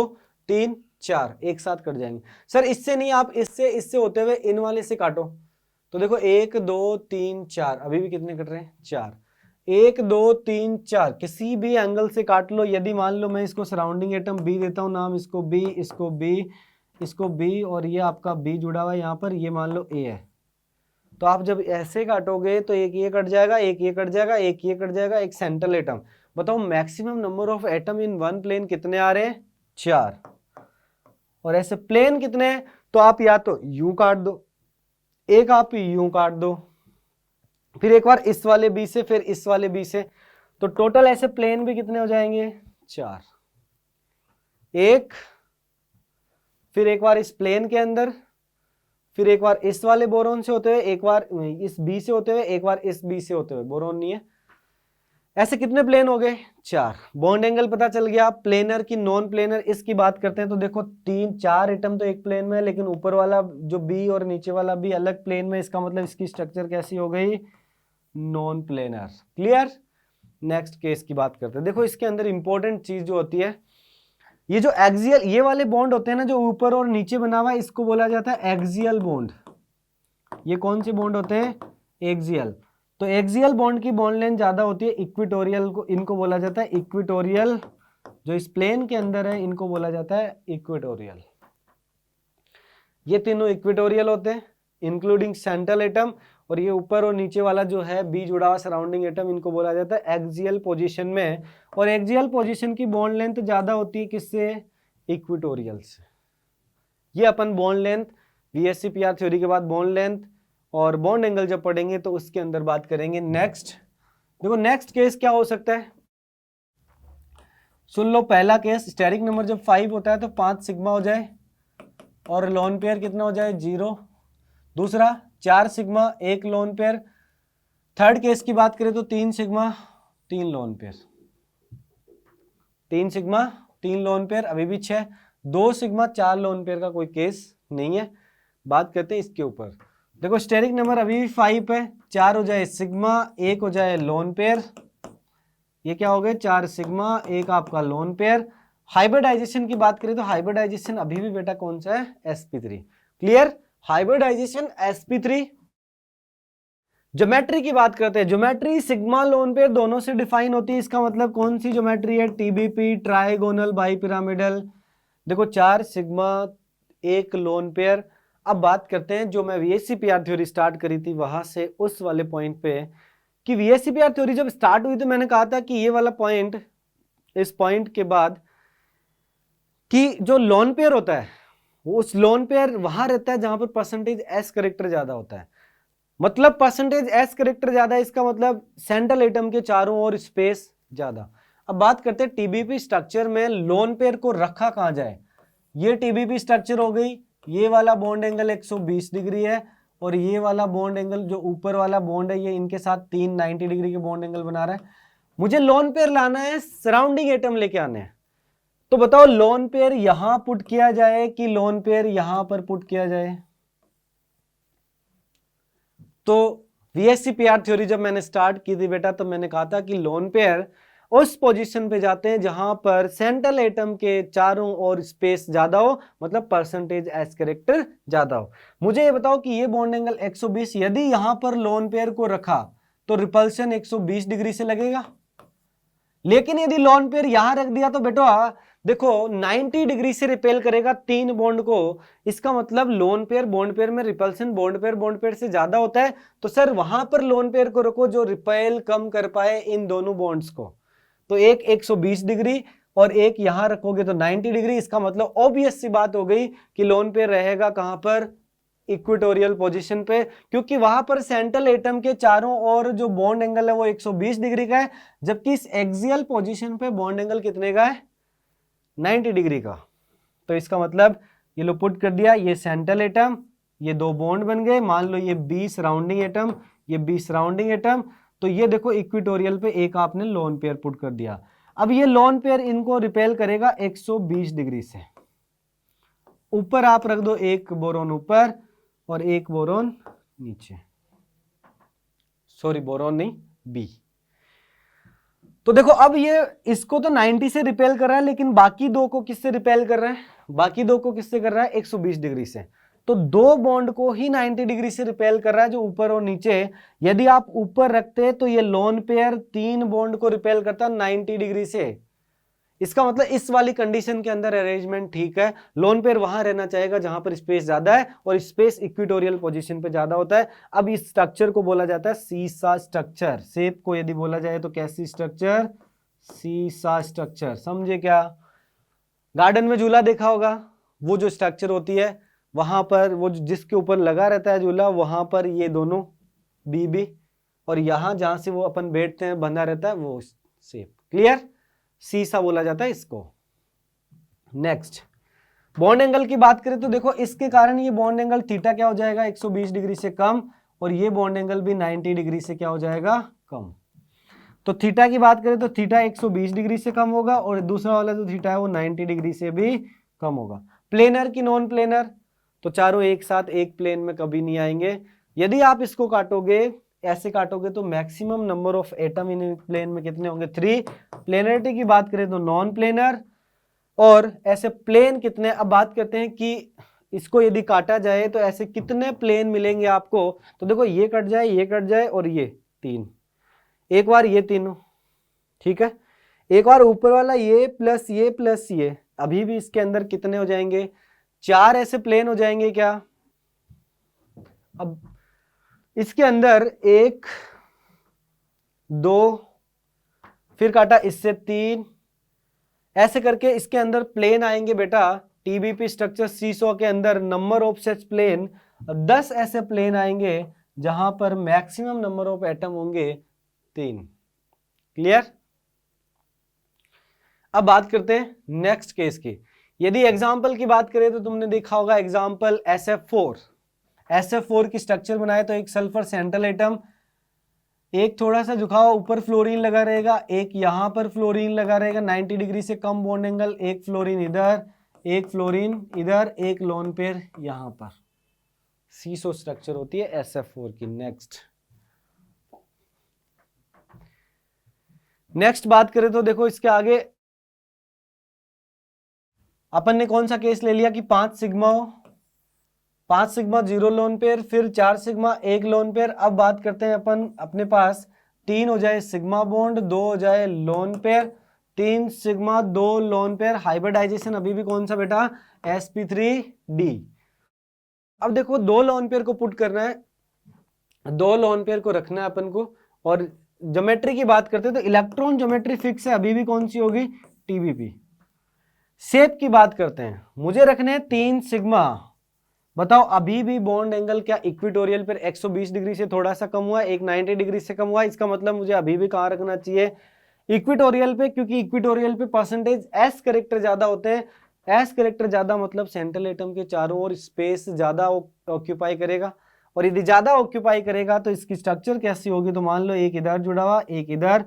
3 4 एक साथ कट जाएंगे। सर इससे नहीं, आप इससे होते हुए इन वाले से काटो तो देखो 1 2 3 4, अभी भी कितने कट रहे हैं 4, 1 2 3 4, किसी भी एंगल से काट लो। यदि मान लो मैं इसको सराउंडिंग एटम बी देता हूं नाम, इसको बी, इसको बी, इसको बी, और ये आपका बी जुड़ा हुआ है यहाँ पर, ये मान लो ए है, तो आप जब ऐसे काटोगे तो एक ये कट जाएगा, एक ये कट जाएगा, एक ये कट जाएगा, एक सेंट्रल एटम। बताओ maximum number of atom in one plane कितने आ रहे हैं 4, और ऐसे प्लेन कितने हैं, तो आप या तो यूं काट दो, एक आप यूं काट दो, फिर एक बार इस वाले बी से, फिर इस वाले बी से, तो टोटल ऐसे प्लेन भी कितने हो जाएंगे 4। एक, फिर एक बार इस प्लेन के अंदर, फिर एक बार इस वाले बोरोन से होते हुए, एक बार इस बी से होते हुए, एक बार इस बी से होते हुए, बोरोन नहीं है। ऐसे कितने प्लेन हो गए 4। बॉन्ड एंगल पता चल गया। प्लेनर की नॉन प्लेनर इसकी बात करते हैं तो देखो 3 4 एटम तो एक प्लेन में है, लेकिन ऊपर वाला जो बी और नीचे वाला बी अलग प्लेन में, इसका मतलब इसकी स्ट्रक्चर कैसी हो गई non planar. Clear. Next case की बात करते हैं। देखो इसके अंदर इंपॉर्टेंट चीज जो होती है, ये जो एक्सियल, ये वाले बॉन्ड होते हैं ना जो ऊपर और नीचे बना हुआ है, इसको बोला जाता है एक्सियल बॉन्ड। ये कौन से बॉन्ड होते हैं एक्सियल। तो एक्सियल बॉन्ड की बॉन्ड लेंथ ज्यादा होती है, इक्विटोरियल को इनको बोला जाता है इक्विटोरियल। जो इस प्लेन के अंदर है इनको बोला जाता है इक्विटोरियल। ये तीनों इक्विटोरियल होते हैं इंक्लूडिंग सेंट्रल एटम, और ये ऊपर और नीचे वाला जो है बी जुड़ा हुआ सराउंडिंग एटम, इनको बोला जाता है एक्सियल पोजीशन में। और एक्सियल पोजीशन की बॉन्ड लेंथ ज्यादा होती है किससे इक्विटोरियल से। ये अपन बॉन्ड लेंथ VSC-PR थ्योरी के बाद बॉन्ड लेंथ और बॉन्ड एंगल जब पढ़ेंगे तो उसके अंदर बात करेंगे। नेक्स्ट देखो नेक्स्ट केस क्या हो सकता है, सुन लो। पहला केस स्टेरिक नंबर जब 5 होता है तो 5 सिग्मा हो जाए और लोन पेयर कितना हो जाए 0। दूसरा 4 sigma 1 lone pair. Third case की बात करें तो 3 sigma 3 loan pair, 3 sigma 3 lone pair, अभी भी 6। 2 सिग्मा 4 लोन पेयर का कोई केस नहीं है। बात करते हैं इसके ऊपर। देखो स्टेरिक नंबर अभी भी 5 है, 4 हो जाए सिग्मा, 1 हो जाए लोन पेयर, ये क्या हो गए 4 सिग्मा 1 आपका लोन पेयर। हाइब्रिडाइजेशन की बात करें तो हाइब्रिडाइजेशन अभी भी बेटा कौन सा है, sp3। Clear, hybridisation sp3। Geometry की बात करते हैं। ज्योमेट्री सिग्मा लोन पेयर दोनों से डिफाइन होती है। इसका मतलब कौन सी ज्योमेट्री है, टीबीपी, ट्राइगोनल, बाइपिरामिडल। देखो 4 सिग्मा 1 लोन पेयर। अब बात करते हैं जो मैं वीएससीपीआर थ्योरी स्टार्ट करी थी वहां से उस वाले पॉइंट पे, कि वीएससीपीआर थ्योरी जब स्टार्ट हुई तो मैंने कहा था कि ये वाला पॉइंट, इस पॉइंट के बाद कि जो लोन पेयर होता है वो उस लोन पेयर वहां रहता है जहां पर परसेंटेज एस करेक्टर ज्यादा होता है। मतलब परसेंटेज एस करेक्टर ज्यादा है, इसका मतलब सेंट्रल एटम के चारों ओर स्पेस ज्यादा। अब बात करते हैं टीबीपी स्ट्रक्चर में लोन पेयर को रखा कहां जाए। ये टीबीपी स्ट्रक्चर हो गई, ये वाला बॉन्ड एंगल 120 डिग्री है और ये वाला बॉन्ड एंगल जो ऊपर वाला बॉन्ड है ये इनके साथ 390 डिग्री के बॉन्ड एंगल बना रहा है। मुझे लोन पेयर लाना है, सराउंडिंग एटम लेके आने हैं। तो बताओ लोन पेयर यहां पुट किया जाए कि लोन पेयर यहां पर पुट किया जाए। तो वीएससीपीआर थ्योरी जब मैंने स्टार्ट की थी बेटा तो मैंने कहा था कि लोन पेयर उस पोजीशन पे जाते हैं जहां पर सेंट्रल एटम के चारों ओर स्पेस ज्यादा हो, मतलब परसेंटेज एस कैरेक्टर ज्यादा हो। मुझे ये बताओ कि ये बॉन्ड एंगल 120 यदि यहां पर लोन पेयर को रखा तो रिपल्शन 120 डिग्री से लगेगा। लेकिन यदि लोन पेयर यहां रख दिया तो बेटा देखो 90 डिग्री से रिपेल करेगा 3 बॉन्ड को। इसका मतलब लोन पेयर बॉन्ड पेयर में रिपल्सन बॉन्ड पेयर से ज्यादा होता है। तो सर वहां पर लोन पेयर को रखो जो रिपेल कम कर पाए इन दोनों बॉन्ड्स को। तो एक 120 डिग्री और एक यहां रखोगे तो 90 डिग्री। इसका मतलब ऑब्वियस सी बात हो गई कि लोन पेयर रहेगा कहां पर, इक्वेटोरियल पोजीशन पे, क्योंकि वहां पर सेंट्रल एटम के चारों ओर जो बॉन्ड एंगल है वो 120 डिग्री का है, जबकि इस एक्सियल पोजीशन पे बॉन्ड एंगल कितने का है, 90 डिग्री का। तो इसका मतलब ये लो पुट कर दिया, ये सेंट्रल एटम, ये 2 बॉन्ड बन गए। मान लो ये 20 सराउंडिंग एटम, ये 20 सराउंडिंग एटम। तो ये देखो इक्वेटोरियल पे एक आपने लोन पेयर पुट कर दिया। अब ये लोन पेयर इनको रिपेल करेगा 120 डिग्री से। ऊपर आप रख दो एक बोरोन ऊपर और एक बोरोन नीचे, सॉरी बोरोन नहीं बी। तो देखो अब ये इसको तो 90 से रिपेल कर रहा है, लेकिन बाकी दो को किससे रिपेल कर रहा है, बाकी दो को किससे कर रहा है, 120 डिग्री से। तो 2 बॉन्ड को ही 90 डिग्री से रिपेल कर रहा है, जो ऊपर और नीचे। यदि आप ऊपर रखते तो ये लोन पेयर 3 बॉन्ड को रिपेल करता 90 डिग्री से। इसका मतलब इस वाली कंडीशन के अंदर अरेंजमेंट ठीक है। लोन पेयर वहां रहना चाहेगा जहां पर स्पेस ज्यादा है और स्पेस इक्वेटोरियल पोजीशन पे ज्यादा होता है। अब इस स्ट्रक्चर को बोला जाता है सीसा स्ट्रक्चर। शेप को यदि बोला जाए तो कैसी स्ट्रक्चर, सीसा स्ट्रक्चर। समझे क्या? गार्डन में झूला देखा होगा, वो जो स्ट्रक्चर होती है वहां पर वो जिसके ऊपर लगा रहता है झूला, वहां पर ये दोनों बी और यहां जहां से वो अपन बैठते हैं बंधा रहता है वो शेप। क्लियर? सीसा बोला जाता है इसको। नेक्स्ट बॉन्ड एंगल की बात करें तो देखो इसके कारण ये बॉन्ड एंगल थीटा क्या हो जाएगा, 120 डिग्री से कम, और ये बॉन्ड एंगल भी 90 डिग्री से क्या हो जाएगा, कम। तो थीटा की बात करें तो थीटा 120 डिग्री से कम होगा और दूसरा वाला जो थीटा है वो 90 डिग्री से भी कम होगा। प्लेनर की नॉन प्लेनर, तो चारों एक साथ एक प्लेन में कभी नहीं आएंगे। यदि आप इसको काटोगे, ऐसे काटोगे तो maximum number of atom in plane में कितने होंगे, 3। प्लेनरिटी की बात करें तो नॉन प्लेनर, और ऐसे प्लेन कितने। अब बात करते हैं कि इसको यदि काटा जाए तो ऐसे कितने प्लेन मिलेंगे आपको। तो देखो ये कट जाए, ये कट जाए और ये 3, एक बार ये तीनों, ठीक है। एक बार ऊपर वाला ये प्लस ये प्लस ये, अभी भी इसके अंदर कितने हो जाएंगे, 4 ऐसे प्लेन हो जाएंगे क्या। अब इसके अंदर 1 2, फिर काटा इससे 3, ऐसे करके इसके अंदर प्लेन आएंगे बेटा। टीबीपी स्ट्रक्चर सीसॉ के अंदर नंबर ऑफ सच प्लेन 10 ऐसे प्लेन आएंगे जहां पर मैक्सिमम नंबर ऑफ एटम होंगे 3। क्लियर? अब बात करते हैं नेक्स्ट केस की। यदि एग्जाम्पल की बात करें तो तुमने देखा होगा एग्जाम्पल SF4। SF4 की स्ट्रक्चर बनाए तो एक सल्फर सेंट्रल एटम, एक थोड़ा सा झुका हुआ ऊपर फ्लोरीन लगा रहेगा, एक यहाँ पर फ्लोरीन लगा रहेगा 90 डिग्री से कम बॉन्ड एंगल, एक फ्लोरीन इधर, एक फ्लोरीन इधर, एक लोन पेयर यहाँ पर। सीसो स्ट्रक्चर होती है SF4 की। नेक्स्ट बात करें तो देखो इसके आगे अपन ने कौन सा केस ले लिया कि 5 सिग्मा हो, 5 सिग्मा 0 लोन पेयर, फिर 4 सिग्मा 1 लोन पेयर। अब बात करते हैं अपन अपने पास 3 हो जाए सिग्मा बॉन्ड, 2 हो जाए lone pair, 3 sigma 2 lone pair. Hybridization अभी भी कौन सा बेटा, sp3d। अब देखो 2 लोन पेयर को पुट करना है, 2 लोन पेयर को रखना है अपन को। और ज्योमेट्री की बात करते हैं तो इलेक्ट्रॉन ज्योमेट्री फिक्स है, अभी भी कौन सी होगी, TBP। शेप की बात करते हैं, मुझे रखने हैं 3 सिग्मा। बताओ अभी भी बॉन्ड एंगल क्या इक्विटोरियल पर 120 डिग्री से थोड़ा सा कम हुआ है, एक 90 डिग्री से कम हुआ है। इसका मतलब मुझे अभी भी कहाँ रखना चाहिए, इक्विटोरियल पे, क्योंकि इक्विटोरियल पे परसेंटेज S कैरेक्टर ज्यादा होते हैं। S कैरेक्टर ज्यादा मतलब सेंट्रल एटम के चारों ओर स्पेस ज्यादा ऑक्यूपाई करेगा, और यदि ज्यादा ऑक्यूपाई करेगा तो इसकी स्ट्रक्चर कैसी होगी, तो मान लो एक इधर जुड़ा हुआ, एक इधर,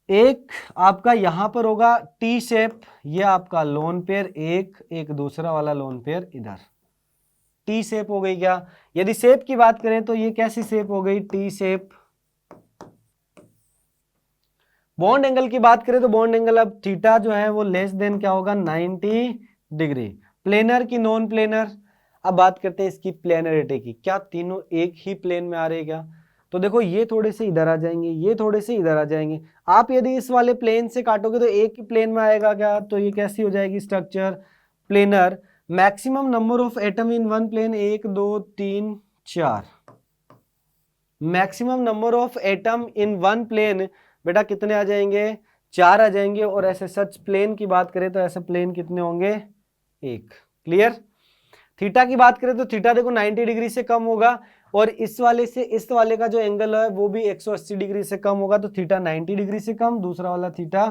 एक आपका यहां पर होगा T शेप, ये आपका लोन पेयर, एक दूसरा वाला लोन पेयर इधर, T शेप हो गई क्या। यदि शेप की बात करें तो ये कैसी शेप हो गई, T शेप। बॉन्ड एंगल की बात करें तो बॉन्ड एंगल अब थीटा जो है वो लेस देन क्या होगा, 90 डिग्री। प्लेनर की नॉन प्लेनर। अब बात करते हैं इसकी प्लेनरिटी की, क्या तीनों एक ही प्लेन में आ रहे हैं क्या। तो देखो ये थोड़े से इधर आ जाएंगे, ये थोड़े से इधर आ जाएंगे। आप यदि इस वाले प्लेन से काटोगे तो एक ही प्लेन में आएगा क्या, तो ये कैसी हो जाएगी structure, planar. Maximum number of atom in one plane 1 2 3 4। Maximum number of atom in one plane बेटा कितने आ जाएंगे, 4 आ जाएंगे। और ऐसे सच प्लेन की बात करें तो ऐसे प्लेन कितने होंगे, 1। क्लियर। थीटा की बात करें तो थीटा देखो 90 डिग्री से कम होगा, और इस वाले से इस वाले का जो एंगल है वो भी 180 डिग्री से कम होगा, तो थीटा 90 डिग्री से कम, दूसरा वाला थीटा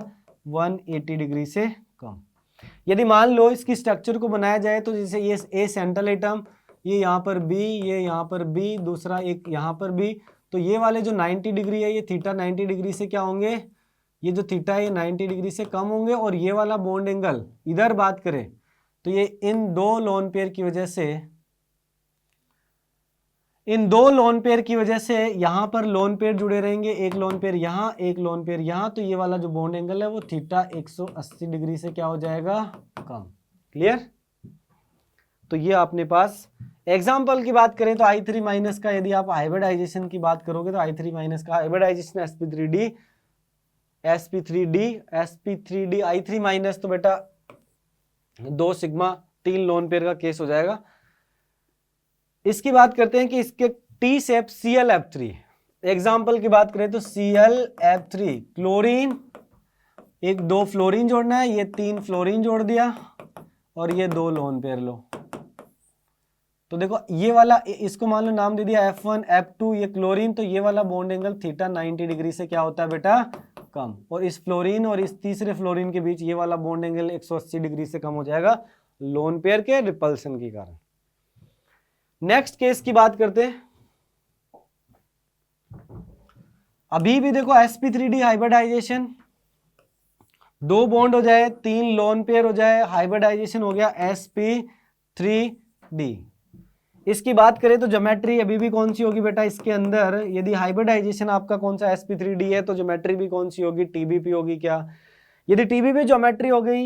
180 डिग्री से कम। यदि मान लो इसकी स्ट्रक्चर को बनाया जाए तो जैसे ये ए सेंट्रल एटम, ये यहाँ पर B, ये यहाँ पर B, दूसरा एक यहाँ पर B, तो ये वाले जो 90 डिग्री है ये थीटा 90 डिग्री से क्या होंगे, ये जो थीटा है ये 90 डिग्री से कम होंगे। और ये वाला बॉन्ड एंगल इधर बात करें तो ये इन दो लोन पेयर की वजह से, इन दो लोन पेयर की वजह से यहाँ पर लोन पेयर जुड़े रहेंगे, एक लोन पेयर यहाँ, एक लोन पेयर यहाँ, तो ये वाला जो बॉन्ड एंगल है वो थीटा 180 डिग्री से क्या हो जाएगा, कम। क्लियर। तो ये अपने पास एग्जाम्पल की बात करें तो I3 माइनस का, यदि आप हाइब्रिडाइजेशन की बात करोगे तो I3 माइनस का हाइब्रिडाइजेशन sp3d I3 माइनस, तो बेटा 2 सिग्मा 3 लोन पेयर का केस हो जाएगा। इसकी बात करते हैं कि इसके T शेप ClF3। एग्जाम्पल की बात करें तो ClF3 क्लोरीन, एक 2 फ्लोरीन जोड़ना है, ये 3 फ्लोरीन जोड़ दिया, और ये 2 लोन पेयर लो। तो देखो ये वाला, इसको मान लो नाम दे दिया F1 F2, ये क्लोरीन, तो ये वाला बॉन्ड एंगल थीटा 90 डिग्री से क्या होता है बेटा, कम। और इस फ्लोरीन और इस तीसरे फ्लोरीन के बीच ये वाला बॉन्ड एंगल 180 डिग्री से कम हो जाएगा लोन पेयर के रिपल्सन के कारण। नेक्स्ट केस की बात करते हैं। अभी भी देखो sp3d हाइब्रिडाइजेशन, 2 बॉन्ड हो जाए, 3 लोन पेयर हो जाए, हाइब्रिडाइजेशन हो गया sp3d। इसकी बात करें तो ज्योमेट्री अभी भी कौन सी होगी बेटा, इसके अंदर यदि हाइब्रिडाइजेशन आपका कौन सा sp3d है तो ज्योमेट्री भी कौन सी होगी, TBP होगी क्या। यदि TBP ज्योमेट्री हो गई,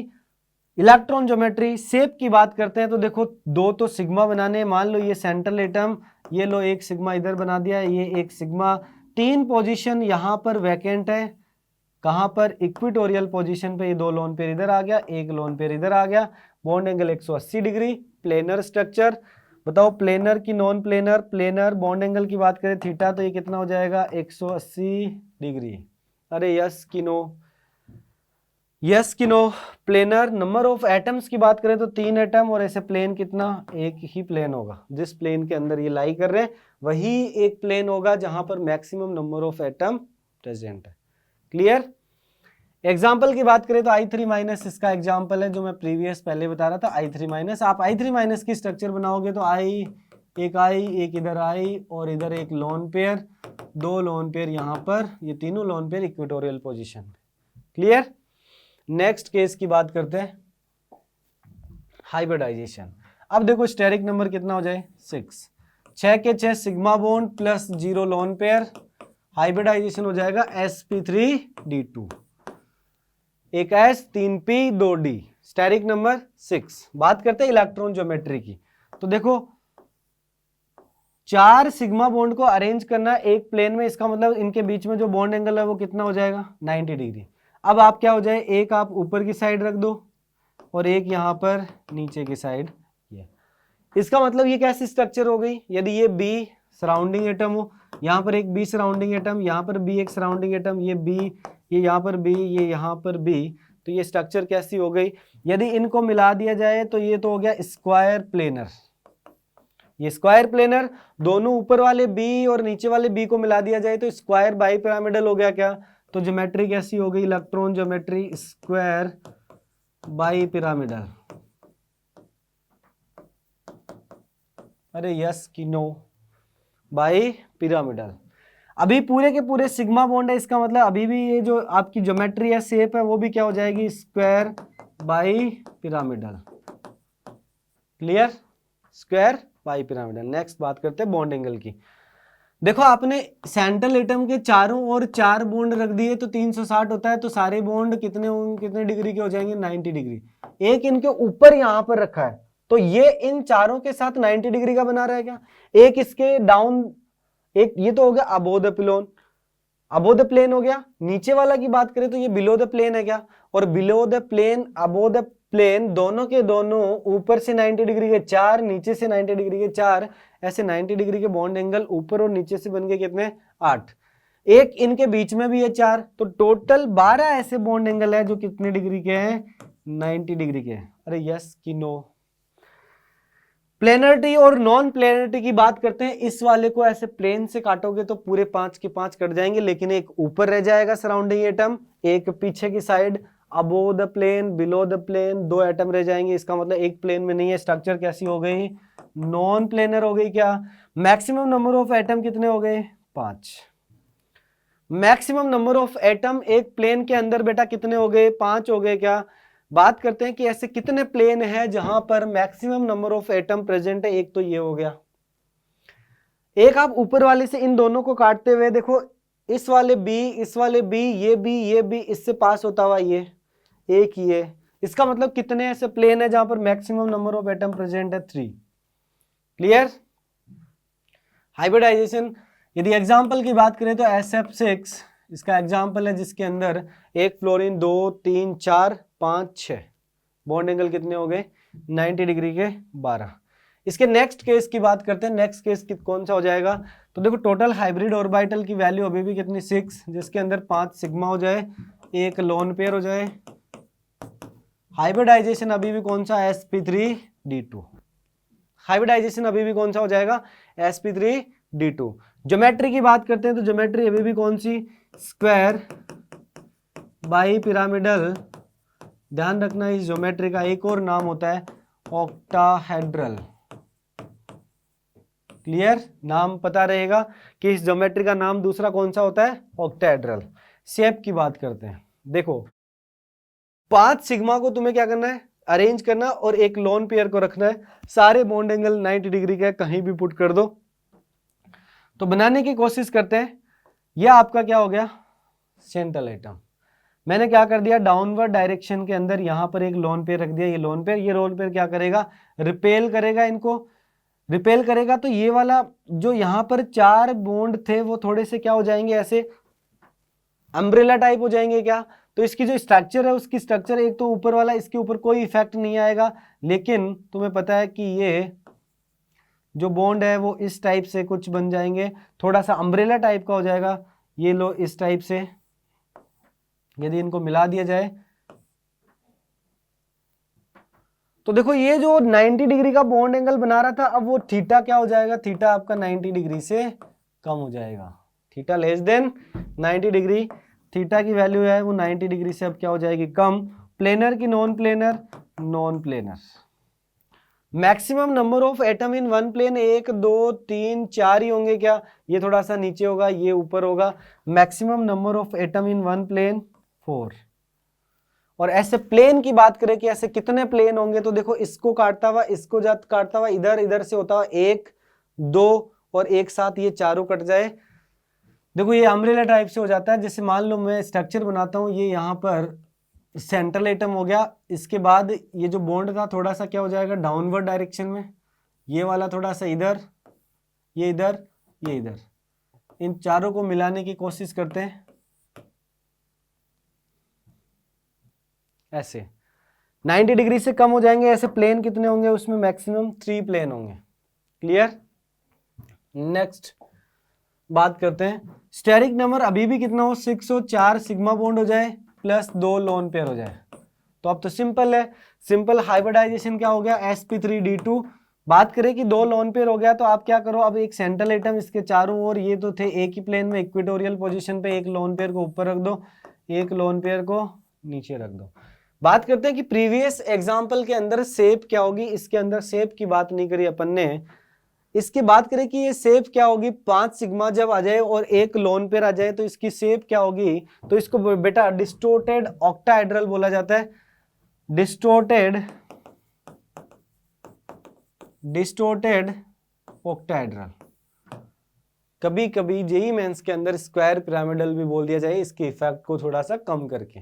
इलेक्ट्रॉन ज्योमेट्री। शेप की बात करते हैं तो देखो 2 तो सिग्मा बनाने, मान लो ये सेंट्रल एटम, ये लो एक सिग्मा इधर बना दिया, ये एक सिग्मा, 3 पोजीशन यहाँ पर वैकेंट है, कहाँ पर, इक्विटोरियल पोजीशन पे। ये 2 लोन पेयर इधर आ गया, एक लोन पेयर इधर आ गया, bond angle 180 degree, planar structure. बताओ प्लेनर की non planar, planar bond angle की बात करें थीटा, तो ये कितना हो जाएगा 180 डिग्री। अरे यस कि नो, यस कि no. Planar number of atoms की बात करें तो 3 एटम, और ऐसे प्लेन कितना, एक ही प्लेन होगा। जिस प्लेन के अंदर ये लाई कर रहे हैं वही एक प्लेन होगा जहां पर maximum number of atom present है। क्लियर। एग्जाम्पल की बात करें तो I3 माइनस इसका एग्जाम्पल है जो मैं प्रीवियस पहले बता रहा था, I3 माइनस। आप I3 माइनस की स्ट्रक्चर बनाओगे तो I एक आई, एक इधर आई और इधर एक लोन पेयर, 2 लोन पेयर यहाँ पर, ये तीनों लोन पेयर इक्वेटोरियल पोजीशन पे। क्लियर? नेक्स्ट केस की बात करते हैं, हाइब्रिडाइजेशन। अब देखो स्टेरिक नंबर कितना हो जाए 6, 6 के 6 sigma bond plus 0 lone pair, hybridization हो जाएगा sp3d2, एक S 3p 2d, steric number 6। बात करते हैं इलेक्ट्रॉन ज्योमेट्री की। तो देखो 4 सिग्मा बॉन्ड को अरेंज करना एक प्लेन में, इसका मतलब इनके बीच में जो बॉन्ड एंगल है वो कितना हो जाएगा 90 डिग्री। अब आप क्या हो जाए, एक आप ऊपर की साइड रख दो और एक यहाँ पर नीचे की साइड, ये इसका मतलब ये कैसी स्ट्रक्चर हो गई, यदि ये B सराउंडिंग एटम हो, यहाँ पर एक B सराउंडिंग एटम, यहाँ पर B एक सराउंडिंग एटम, ये B, ये यहाँ पर B, ये यहाँ पर B, तो ये स्ट्रक्चर कैसी हो गई। यदि इनको मिला दिया जाए तो ये तो हो गया स्क्वायर प्लेनर, ये स्क्वायर प्लेनर, दोनों ऊपर वाले B और नीचे वाले B को मिला दिया जाए तो स्क्वायर बाई पिरामिडल हो गया क्या। तो ज्योमेट्री कैसी हो गई, electron geometry square bi pyramidal. अरे यस कि नो, बाई पिरामिडल। अभी पूरे के पूरे सिग्मा बॉन्ड है, इसका मतलब अभी भी ये जो आपकी ज्योमेट्री है, शेप है, वो भी क्या हो जाएगी square bi pyramidal. Clear? Square bi pyramidal. Next बात करते हैं बॉन्ड एंगल की। देखो आपने सेंट्रल एटम के चारों ओर 4 बॉन्ड रख दिए तो 360 होता है, तो सारे बॉन्ड कितने डिग्री के हो जाएंगे 90 डिग्री। एक इनके ऊपर यहां पर रखा है तो ये इन चारों के साथ 90 डिग्री का बना रहेगा। एक इसके डाउन, एक ये तो हो गया above the plane, above the plane हो गया। नीचे वाला की बात करें तो ये बिलो द प्लेन है क्या, और below the plane above the plane, दोनों के दोनों ऊपर से 90 डिग्री के 4, नीचे से 90 डिग्री के 4, ऐसे 90 डिग्री के बॉन्ड एंगल ऊपर और नीचे से बन गए कितने 8। एक इनके बीच में भी है 4, तो टोटल 12 ऐसे बॉन्ड एंगल है जो कितने डिग्री के हैं 90 डिग्री के। अरे यस कि नो। प्लेनरिटी और नॉन प्लेनरिटी की बात करते हैं। इस वाले को ऐसे प्लेन से काटोगे तो पूरे 5 के 5 कट जाएंगे, लेकिन एक ऊपर रह जाएगा सराउंडिंग एटम, एक पीछे की side above the plane below the plane 2 atom रह जाएंगे। इसका मतलब एक प्लेन में नहीं है। स्ट्रक्चर कैसी हो गई, नॉन प्लेनर हो गई क्या। मैक्सिमम नंबर ऑफ एटम कितने हो गए 5। मैक्सिमम नंबर ऑफ एटम एक प्लेन के अंदर बेटा कितने हो गए 5 हो गए क्या। बात करते हैं कि ऐसे कितने प्लेन है जहां पर maximum number of atom present है। एक तो ये हो गया, एक आप ऊपर वाले से इन दोनों को काटते हुए देखो, इस वाले B, इस वाले B, ये B, ये B, इससे पास होता हुआ ये एक, ये इसका मतलब कितने ऐसे प्लेन है जहां पर maximum number of atom present है 3। क्लियर। हाइब्रिडाइजेशन यदि एग्जांपल की बात करें तो SF6 इसका एग्जांपल है, जिसके अंदर एक फ्लोरीन 2 3 4 5 6 बॉन्ड एंगल कितने हो गए 90 डिग्री के 12। इसके नेक्स्ट केस की बात करते हैं। नेक्स्ट केस कौन सा हो जाएगा, तो देखो टोटल हाइब्रिड ऑर्बिटल की वैल्यू अभी भी कितनी 6, जिसके अंदर 5 सिग्मा हो जाए, एक लोन पेयर हो जाए। हाइब्रिडाइजेशन अभी भी कौन सा sp3d2, हाइब्रिडाइजेशन अभी भी कौन सा हो जाएगा sp3d2। ज्योमेट्री की बात करते हैं तो ज्योमेट्री अभी भी कौन सी स्क्वायर बाई पिरामिडल। ध्यान रखना इस ज्योमेट्री का एक और नाम होता है ऑक्टाहेड्रल। क्लियर, नाम पता रहेगा कि इस ज्योमेट्री का नाम दूसरा कौन सा होता है ऑक्टाहेड्रल। शेप की बात करते हैं। देखो 5 सिग्मा को तुम्हें क्या करना है अरेंज करना और एक लोन पेयर को रखना है। सारे बॉन्ड एंगल 90 डिग्री का कहीं भी पुट कर दो। तो बनाने की कोशिश करते हैं। यह आपका क्या हो गया सेंट्रल एटम। मैंने क्या कर दिया डाउनवर्ड डायरेक्शन के अंदर यहां पर एक लोन पेयर रख दिया। ये लोन पेयर क्या करेगा रिपेल करेगा, इनको रिपेल करेगा। तो ये वाला जो यहां पर 4 बॉन्ड थे वो थोड़े से क्या हो जाएंगे ऐसे अम्ब्रेला टाइप हो जाएंगे क्या। तो इसकी जो स्ट्रक्चर है उसकी स्ट्रक्चर एक तो ऊपर वाला, इसके ऊपर कोई इफेक्ट नहीं आएगा, लेकिन तुम्हें पता है कि ये जो बॉन्ड है वो इस टाइप से कुछ बन जाएंगे, थोड़ा सा अम्ब्रेला टाइप का हो जाएगा। ये लो इस टाइप से यदि इनको मिला दिया जाए तो देखो ये जो 90 डिग्री का बॉन्ड एंगल बना रहा था, अब वो थीटा क्या हो जाएगा, थीटा आपका 90 डिग्री से कम हो जाएगा। Theta less than 90 degree, theta की वैल्यू है वो 90 डिग्री से अब क्या हो जाएगी कम। प्लेनर की non planar, non planar. Maximum number of atom in one plane 1 2 3 4 ही होंगे क्या? ये थोड़ा सा नीचे होगा, ये ऊपर होगा। Maximum number of atom in one plane 4। और ऐसे प्लेन की बात करें कि ऐसे कितने प्लेन होंगे, तो देखो इसको काटता हुआ, इसको काटता हुआ, इधर इधर से होता हुआ 1 2 और एक साथ ये चारों कट जाए। देखो ये अम्ब्रेला टाइप से हो जाता है। जैसे मान लो मैं स्ट्रक्चर बनाता हूँ, ये यहाँ पर सेंट्रल एटम हो गया, इसके बाद ये जो बॉन्ड था थोड़ा सा क्या हो जाएगा, डाउनवर्ड डायरेक्शन में, ये वाला थोड़ा सा इधर, ये इधर, ये इधर। इन चारों को मिलाने की कोशिश करते हैं ऐसे, 90 डिग्री से कम हो जाएंगे। ऐसे प्लेन कितने होंगे उसमें? मैक्सिमम 3 प्लेन होंगे। क्लियर? नेक्स्ट बात करते हैं, स्टेरिक नंबर अभी भी कितना हो, 6 हो, 4 सिग्मा बॉन्ड हो जाए प्लस 2 लोन पेयर हो जाए। तो अब तो सिंपल है, सिंपल हाइब्रिडाइजेशन क्या हो गया, sp3d2। बात करें कि 2 लोन पेयर हो गया, तो आप क्या करो, अब एक सेंट्रल एटम इसके चारों ओर, ये तो थे एक ही प्लेन में इक्वेटोरियल पोजीशन पे, एक लोन पेयर को ऊपर रख दो, एक लोन पेयर को नीचे रख दो। बात करते हैं कि प्रीवियस एग्जाम्पल के अंदर शेप क्या होगी। इसके अंदर शेप की बात नहीं करी अपन ने। इसकी बात करें कि ये शेप क्या होगी, 5 सिग्मा जब आ जाए और एक लोन पेयर आ जाए तो इसकी शेप क्या होगी, तो इसको बेटा डिस्टोर्टेड ऑक्टाहेड्रल बोला जाता है। Distorted octahedral. कभी कभी जेई मेंस के अंदर स्क्वायर पिरामिडल भी बोल दिया जाए, इसके इफेक्ट को थोड़ा सा कम करके।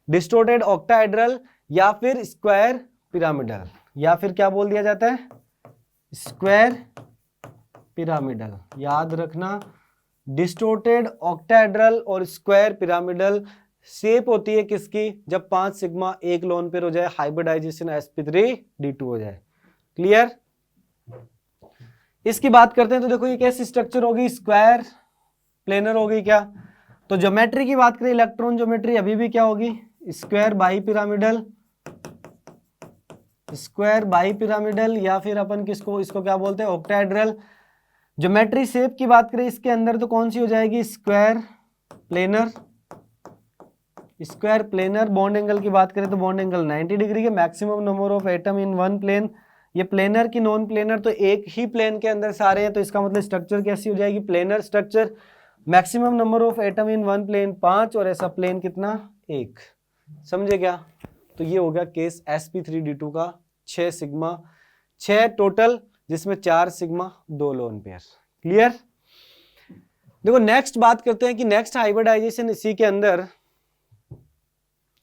डिस्टोर्टेड ऑक्टाहेड्रल या फिर स्क्वायर पिरामिडल, या फिर क्या बोल दिया जाता है, स्क्वायर पिरामिडल। याद रखना, डिस्टोर्टेड ऑक्टाहेड्रल और स्क्वायर पिरामिडल शेप होती है किसकी, जब 5 सिग्मा एक लोन पेयर हो जाए, हाइब्रिडाइजेशन sp3d2 हो जाए। क्लियर? इसकी बात करते हैं तो देखो ये कैसी स्ट्रक्चर होगी, स्क्वायर प्लेनर होगी क्या? तो ज्योमेट्री की बात करें, इलेक्ट्रॉन ज्योमेट्री अभी भी क्या होगी, square bi pyramidal, square bi pyramidal, या फिर अपन किसको, इसको क्या बोलते हैं, ऑक्टाहेड्रल। ज्योमेट्री शेप की बात करें इसके अंदर तो कौन सी हो जाएगी, square planar. Square planar. Bond angle की बात करें तो बॉन्ड एंगल 90 डिग्री के। Maximum number of atom in one plane, ये प्लेनर की नॉन प्लेनर, तो एक ही प्लेन के अंदर सारे हैं, तो इसका मतलब स्ट्रक्चर कैसी हो जाएगी, planar structure. Maximum number of atom in one plane 5, और ऐसा प्लेन कितना, 1। समझे क्या? तो ये हो गया केस sp3d2 का, 6 सिग्मा, 6 टोटल, जिसमें 4 सिग्मा 2 लोन पेयर। क्लियर? देखो नेक्स्ट बात करते हैं कि नेक्स्ट हाइब्रिडाइजेशन इसी के अंदर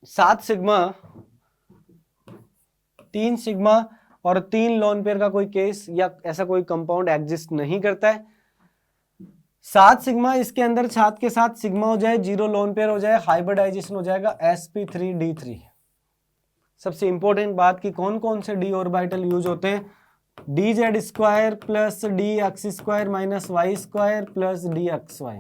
7 सिग्मा 3 सिग्मा और 3 लोन पेयर का कोई केस या ऐसा कोई कंपाउंड एग्जिस्ट नहीं करता है। 7 सिग्मा, इसके अंदर 7 के साथ सिग्मा हो जाए, 0 लोन पेयर हो जाए, हाइब्रिडाइजेशन हो जाएगा sp3d3। सबसे इंपॉर्टेंट बात कि कौन कौन से d ऑर्बिटल यूज होते हैं, dz square plus dx square minus y square plus dxy।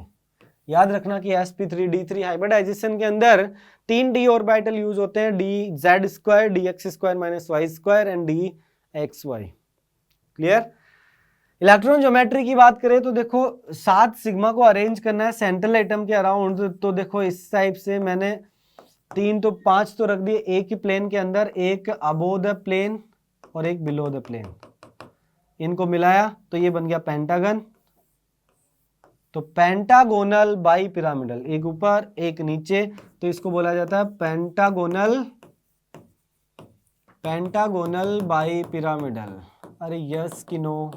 याद रखना कि sp3d3 हाइब्रिडाइजेशन के अंदर 3 d ऑर्बिटल यूज होते हैं, dz square, dx square minus y square and dxy। Clear? Electron geometry की बात करें तो देखो 7 सिग्मा को अरेंज करना है सेंट्रल एटम के अराउंड, तो देखो इस टाइप से मैंने 3 तो 5 तो रख दिए एक ही प्लेन के अंदर, एक अबोव द प्लेन और एक बिलो द प्लेन। इनको मिलाया तो ये बन गया पेंटागन। तो पेंटागोनल बाई पिरामिडल, एक ऊपर एक नीचे, तो इसको बोला जाता है पेंटागोनल बाई पिरामिडल। अरे यस कि नो?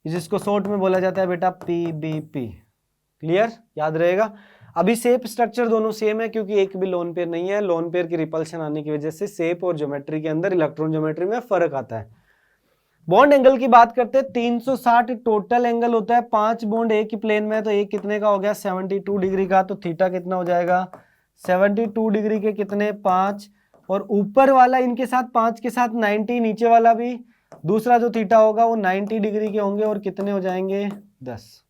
जिसको शॉर्ट में बोला जाता है बेटा पीबीपी। क्लियर? याद रहेगा। अभी शेप स्ट्रक्चर दोनों सेम है क्योंकि एक भी लोन पेयर नहीं है। लोन पेयर की रिपल्शन आने की वजह से शेप और ज्योमेट्री के अंदर, इलेक्ट्रॉन ज्योमेट्री में फर्क आता है। बॉन्ड एंगल की बात करते हैं, 360 टोटल एंगल होता है। 5 बॉन्ड एक ही प्लेन में है, तो एक कितने का हो गया, 72 डिग्री का। तो थीटा कितना हो जाएगा, 72 डिग्री के कितने, 5, और ऊपर वाला इनके साथ 5 के साथ 90, नीचे वाला भी दूसरा जो थीटा होगा वो 90 डिग्री के होंगे, और कितने हो जाएंगे, 10।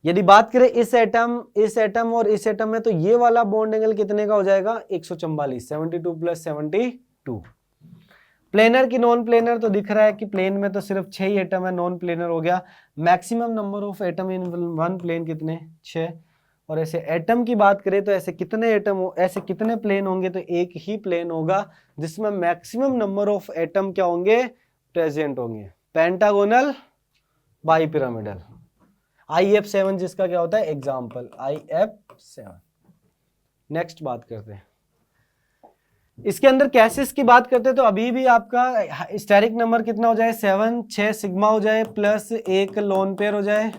यदि बात करें इस एटम और इस एटम में, तो ये वाला बॉन्ड एंगल कितने का हो जाएगा, 144, 72 प्लस 72। प्लेनर की नॉन प्लेनर तो दिख रहा है कि प्लेन में तो सिर्फ 6 ही एटम है, नॉन प्लेनर हो गया। Maximum number of atom in one plane कितने, 6। और ऐसे एटम की बात करें तो ऐसे कितने एटम, ऐसे कितने प्लेन होंगे, तो एक ही प्लेन होगा जिसमें मैक्सिमम नंबर ऑफ एटम क्या होंगे, प्रेजेंट होंगे, पेंटागोनल बाइपिरामिडल। IF7 जिसका क्या होता है एग्जाम्पल, IF7। नेक्स्ट बात करते हैं, इसके अंदर कैसेस की बात करते हैं तो अभी भी आपका स्टेरिक नंबर कितना हो जाए 7, 6 सिग्मा हो जाए प्लस 1 लोन पेयर हो जाए।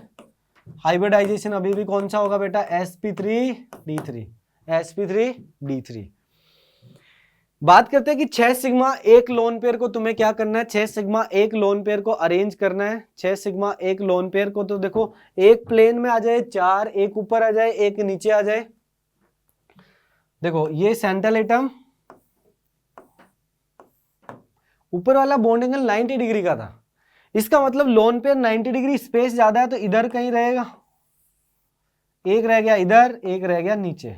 हाइब्रिडाइजेशन अभी भी कौन सा होगा बेटा, sp3d3, sp3d3। बात करते हैं कि 6 सिग्मा एक लोन पेयर को तुम्हें क्या करना है, 6 सिग्मा एक लोन पेयर को अरेंज करना है। 6 सिग्मा एक लोन पेयर को तो देखो एक प्लेन में आ जाए 4, एक ऊपर आ जाए एक नीचे आ जाए। देखो ये सेंट्रल एटम, ऊपर वाला बॉन्ड एंगल 90 डिग्री का था, इसका मतलब लोन पेयर 90 डिग्री स्पेस ज्यादा है तो इधर कहीं रहेगा, एक रह गया इधर, एक रह गया नीचे।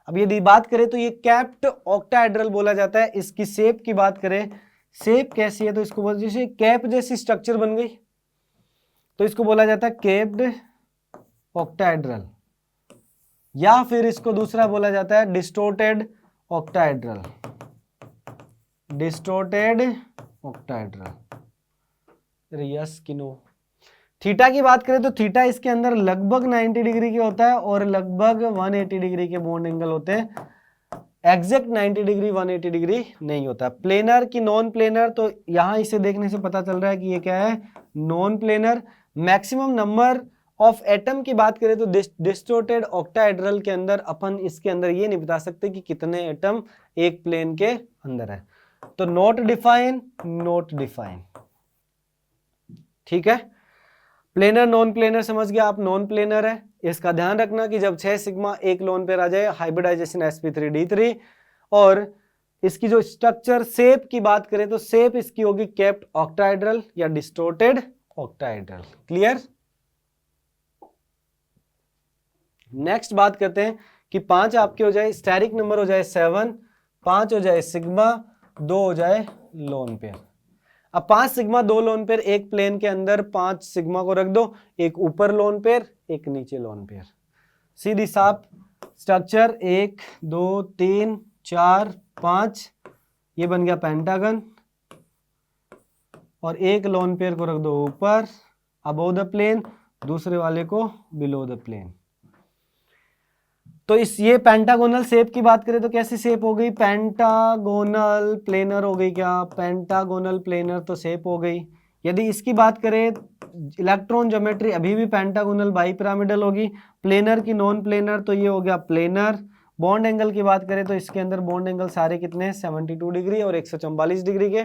अब यदि बात करें तो ये कैप्ड ऑक्टाहेड्रल बोला जाता है। इसकी शेप की बात करें, शेप कैसी है तो इसको बोलते हैं, जैसे कैप जैसी स्ट्रक्चर बन गई तो इसको बोला जाता है कैप्ड ऑक्टाहेड्रल, या फिर इसको दूसरा बोला जाता है distorted octahedral, distorted octahedral. Yes कि नो। थीटा की बात करें तो थीटा इसके अंदर लगभग 90 डिग्री के होता है और लगभग 180 डिग्री के बॉन्ड एंगल होते हैं, एग्जैक्ट 90 डिग्री 180 डिग्री नहीं होता। प्लेनर की नॉन प्लेनर, तो यहां इसे देखने से पता चल रहा है कि ये क्या है, non planar. Maximum number of atom की बात करें तो डिस्टोर्टेड ऑक्टाहेड्रल के अंदर अपन इसके अंदर ये नहीं बता सकते कि कितने एटम एक प्लेन के अंदर है, तो नॉट डिफाइन, नॉट डिफाइन। ठीक है, प्लेनर नॉन प्लेनर समझ गया आप, नॉन प्लेनर है। इसका ध्यान रखना कि जब 6 सिग्मा एक लोन पेयर आ जाए, हाइब्रिडाइजेशन sp3d3। और इसकी जो स्ट्रक्चर शेप की बात करें तो शेप इसकी होगी कैप्ड ऑक्टाहेड्रल या डिस्टोर्टेड ऑक्टाहेड्रल। क्लियर। नेक्स्ट बात करते हैं कि 5 आपके हो जाए स्टेरिक नंबर हो जाए 7, 5 हो जाए सिग्मा, 2 हो जाए लोन पेयर। अब 5 सिग्मा 2 लोन पेयर एक प्लेन के अंदर 5 सिग्मा को रख दो, एक ऊपर लोन पेयर एक नीचे लोन पेयर, सीधी साफ स्ट्रक्चर 1 2 3 4 5, ये बन गया पेंटागन। और एक लोन पेयर को रख दो ऊपर अबोव द प्लेन, दूसरे वाले को बिलो द प्लेन। तो इस ये पेंटागोनल शेप की बात करें तो कैसी शेप हो गई, पेंटागोनल प्लेनर हो गई क्या, पेंटागोनल प्लेनर तो शेप हो गई। यदि इसकी बात करें इलेक्ट्रॉन ज्योमेट्री अभी भी पेंटागोनल बाइपिरामिडल होगी। प्लेनर की नॉन प्लेनर तो ये हो गया प्लेनर। बॉन्ड एंगल की बात करें तो इसके अंदर बॉन्ड एंगल सारे कितने हैं 72 डिग्री और 144 डिग्री के।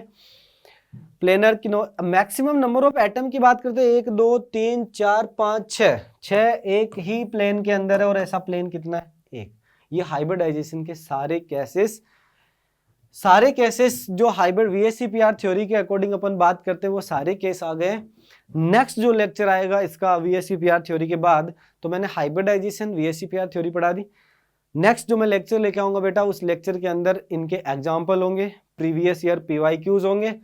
प्लेनर की मैक्सिमम नंबर ऑफ एटम की बात करते हैं 1 2 3 4 5 6, 6 एक ही प्लेन के अंदर है और ऐसा प्लेन कितना है एक। ये हाइब्रिडाइजेशन के सारे केसेस जो हाइब्रिड VSEPR थ्योरी के अकॉर्डिंग अपन बात करते हैं वो सारे केस आ गए। नेक्स्ट जो लेक्चर आएगा इसका VSEPR थ्योरी के बाद, तो मैंने हाइब्रिडाइजेशन VSEPR थ्योरी पढ़ा दी। नेक्स्ट जो मैं लेक्चर लेके आऊंगा बेटा, उस लेक्चर के अंदर इनके एग्जाम्पल होंगे, प्रीवियस ईयर PYQs होंगे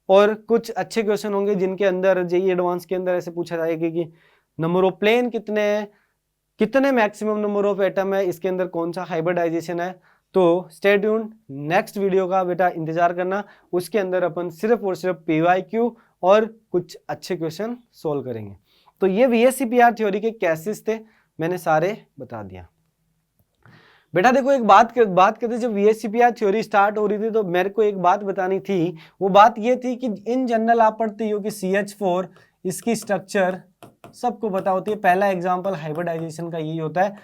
और कुछ अच्छे क्वेश्चन होंगे जिनके अंदर JEE एडवांस के अंदर ऐसे पूछा जाएगा कि नंबर ऑफ प्लेन कितने हैं, कितने मैक्सिमम नंबर ऑफ एटम है, इसके अंदर कौन सा हाइब्रिडाइजेशन है। तो स्टे ट्यून्ड, नेक्स्ट वीडियो का बेटा इंतजार करना, उसके अंदर अपन सिर्फ और सिर्फ PYQ और कुछ अच्छे क्वेश्चन सोल्व करेंगे। तो ये VSEPR थ्योरी के केसेस थे, मैंने सारे बता दिया। बेटा देखो एक बात करते, जब VSEPR थ्योरी स्टार्ट हो रही थी तो मेरे को एक बात बतानी थी। वो बात ये थी कि इन जनरल आप पढ़ते हो कि CH4 इसकी स्ट्रक्चर सबको पता होती है। पहला एग्जांपल हाइब्रिडाइजेशन का यही होता है,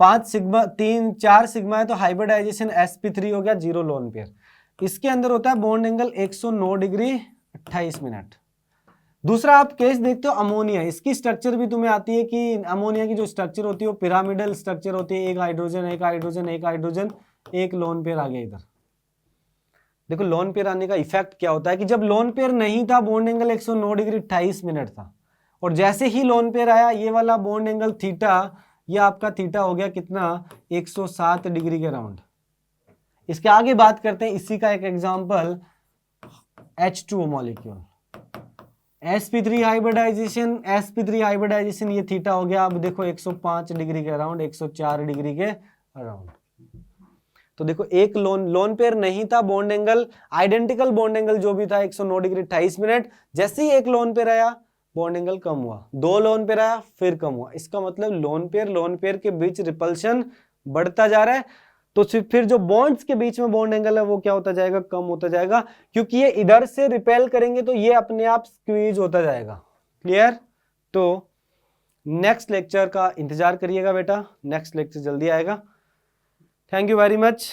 5 सिग्मा 3 4 सिग्मा है तो हाइब्रिडाइजेशन sp3 हो गया 0 लोन पेयर। इसके अंदर होता है बॉन्ड एंगल 109 डिग्री 28 मिनट। दूसरा आप केस देखते हो अमोनिया, इसकी स्ट्रक्चर भी तुम्हें आती है कि अमोनिया की जो स्ट्रक्चर होती है वो पिरामिडल स्ट्रक्चर होती है, एक हाइड्रोजन एक हाइड्रोजन एक हाइड्रोजन एक लोन पेयर आ गया इधर। देखो लोन पेयर आने का इफेक्ट क्या होता है कि जब लोन पेयर नहीं था बॉन्ड एंगल 109 डिग्री 28 मिनट था, और जैसे ही लोन पेयर आया ये वाला बॉन्ड एंगल थीटा, ये आपका थीटा हो गया कितना 107 डिग्री के राउंड। इसके आगे बात करते हैं, इसी का एक example H2O molecule. sp3 hybridization, sp3 hybridization ये थीटा हो गया। अब देखो 105 डिग्री के अराउंड, 104 डिग्री के अराउंड। तो देखो एक लोन पेयर नहीं था, bond angle identical bond angle जो भी था 109 डिग्री 28 मिनट। जैसे ही एक लोन पेयर आया बॉन्ड एंगल कम हुआ, दो लोन पेयर आया फिर कम हुआ। इसका मतलब लोन पेयर के बीच रिपल्शन बढ़ता जा रहा है। तो फिर जो बॉन्ड्स के बीच में बॉन्ड एंगल है वो क्या होता जाएगा, कम होता जाएगा, क्योंकि ये इधर से रिपेल करेंगे तो ये अपने आप स्क्वीज होता जाएगा। क्लियर? तो नेक्स्ट लेक्चर का इंतजार करिएगा बेटा, नेक्स्ट लेक्चर जल्दी आएगा। Thank you very much.